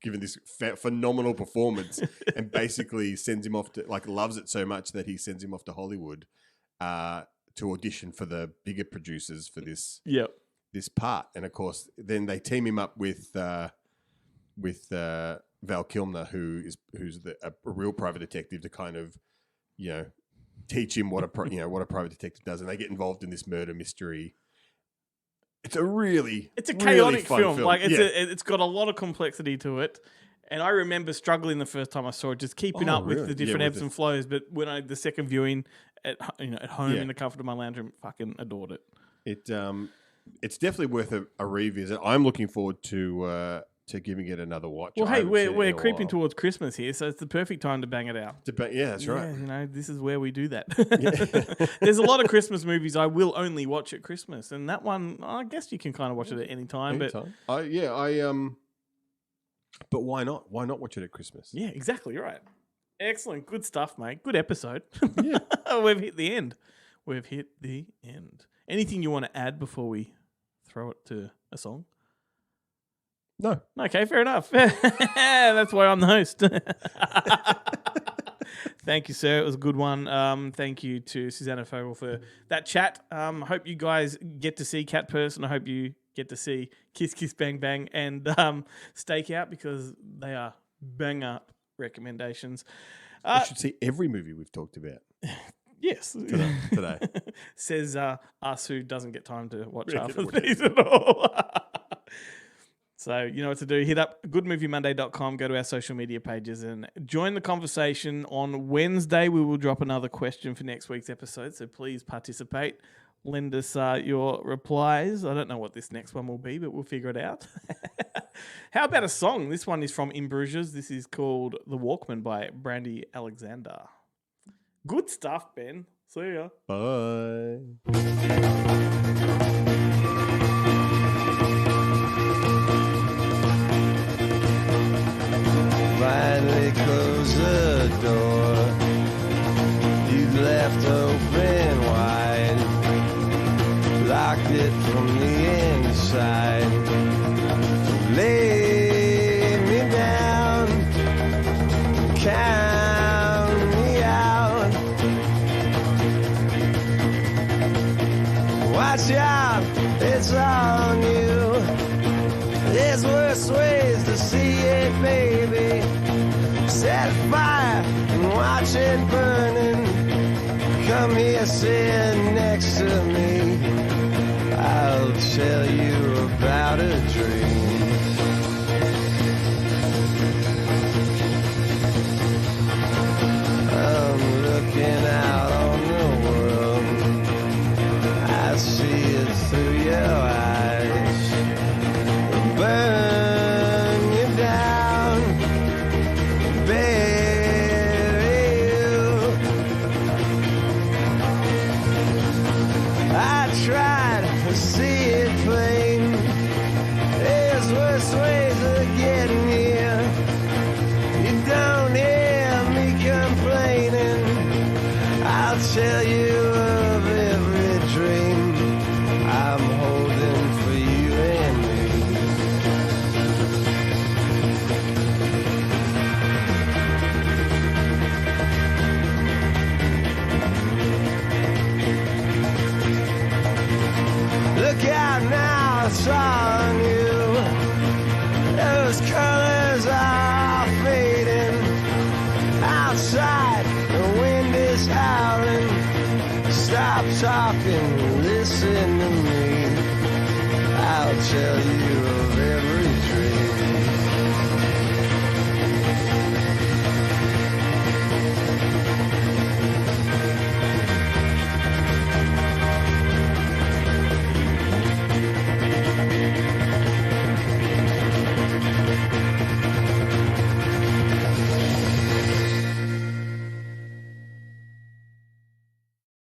given this phenomenal performance, and basically sends him off to loves it so much that he sends him off to Hollywood to audition for the bigger producers for this this part. And of course, then they team him up with Val Kilmer, who's a real private detective, to kind of teach him what a private detective does, and they get involved in this murder mystery. It's a chaotic film. It's got a lot of complexity to it. And I remember struggling the first time I saw it, just keeping up with the different ebbs and flows. But when I the second viewing at home in the comfort of my lounge room, fucking adored it. It's definitely worth a revisit. I'm looking forward to giving it another watch. Well, hey, we're creeping towards Christmas here, so it's the perfect time to bang it out. Yeah, that's right. This is where we do that. There's a lot of Christmas movies I will only watch at Christmas, and that one, I guess you can kind of watch it at any time. But why not? Why not watch it at Christmas? Yeah, exactly right. Excellent, good stuff, mate. Good episode. Yeah, we've hit the end. Anything you want to add before we throw it to a song? No. Okay, fair enough. That's why I'm the host. Thank you, sir. It was a good one. Thank you to Susanna Fogel for that chat. Hope you guys get to see Cat Person. I hope you get to see Kiss Kiss Bang Bang and Stakeout, because they are bang up recommendations. I should see every movie we've talked about. Yes. Today. Says us who doesn't get time to watch half of these at all. So you know what to do. Hit up goodmoviemonday.com, go to our social media pages and join the conversation. On Wednesday, we will drop another question for next week's episode, so please participate. Lend us your replies. I don't know what this next one will be, but we'll figure it out. How about a song? This one is from In Bruges. This is called The Walkman by Brandy Alexander. Good stuff, Ben. See ya. Bye. Finally close the door. You left open wide, locked it from the inside. Lay me down, count me out. Watch out, it's on you. There's worse ways to see it, baby. Set fire and watch it burning. Come here, sit next to me. I'll tell you about a dream. I'm looking out on the world. I see it through your eyes. Burn you down, bury you. I tried to see it plain. There's worse ways of getting here. You don't hear me complaining. I'll tell you of every dream I'm holding for you and me. Look out now, it's on you. Those colors are fading. Outside, the wind is howling. Stop talking, listen to me. I'll tell you of every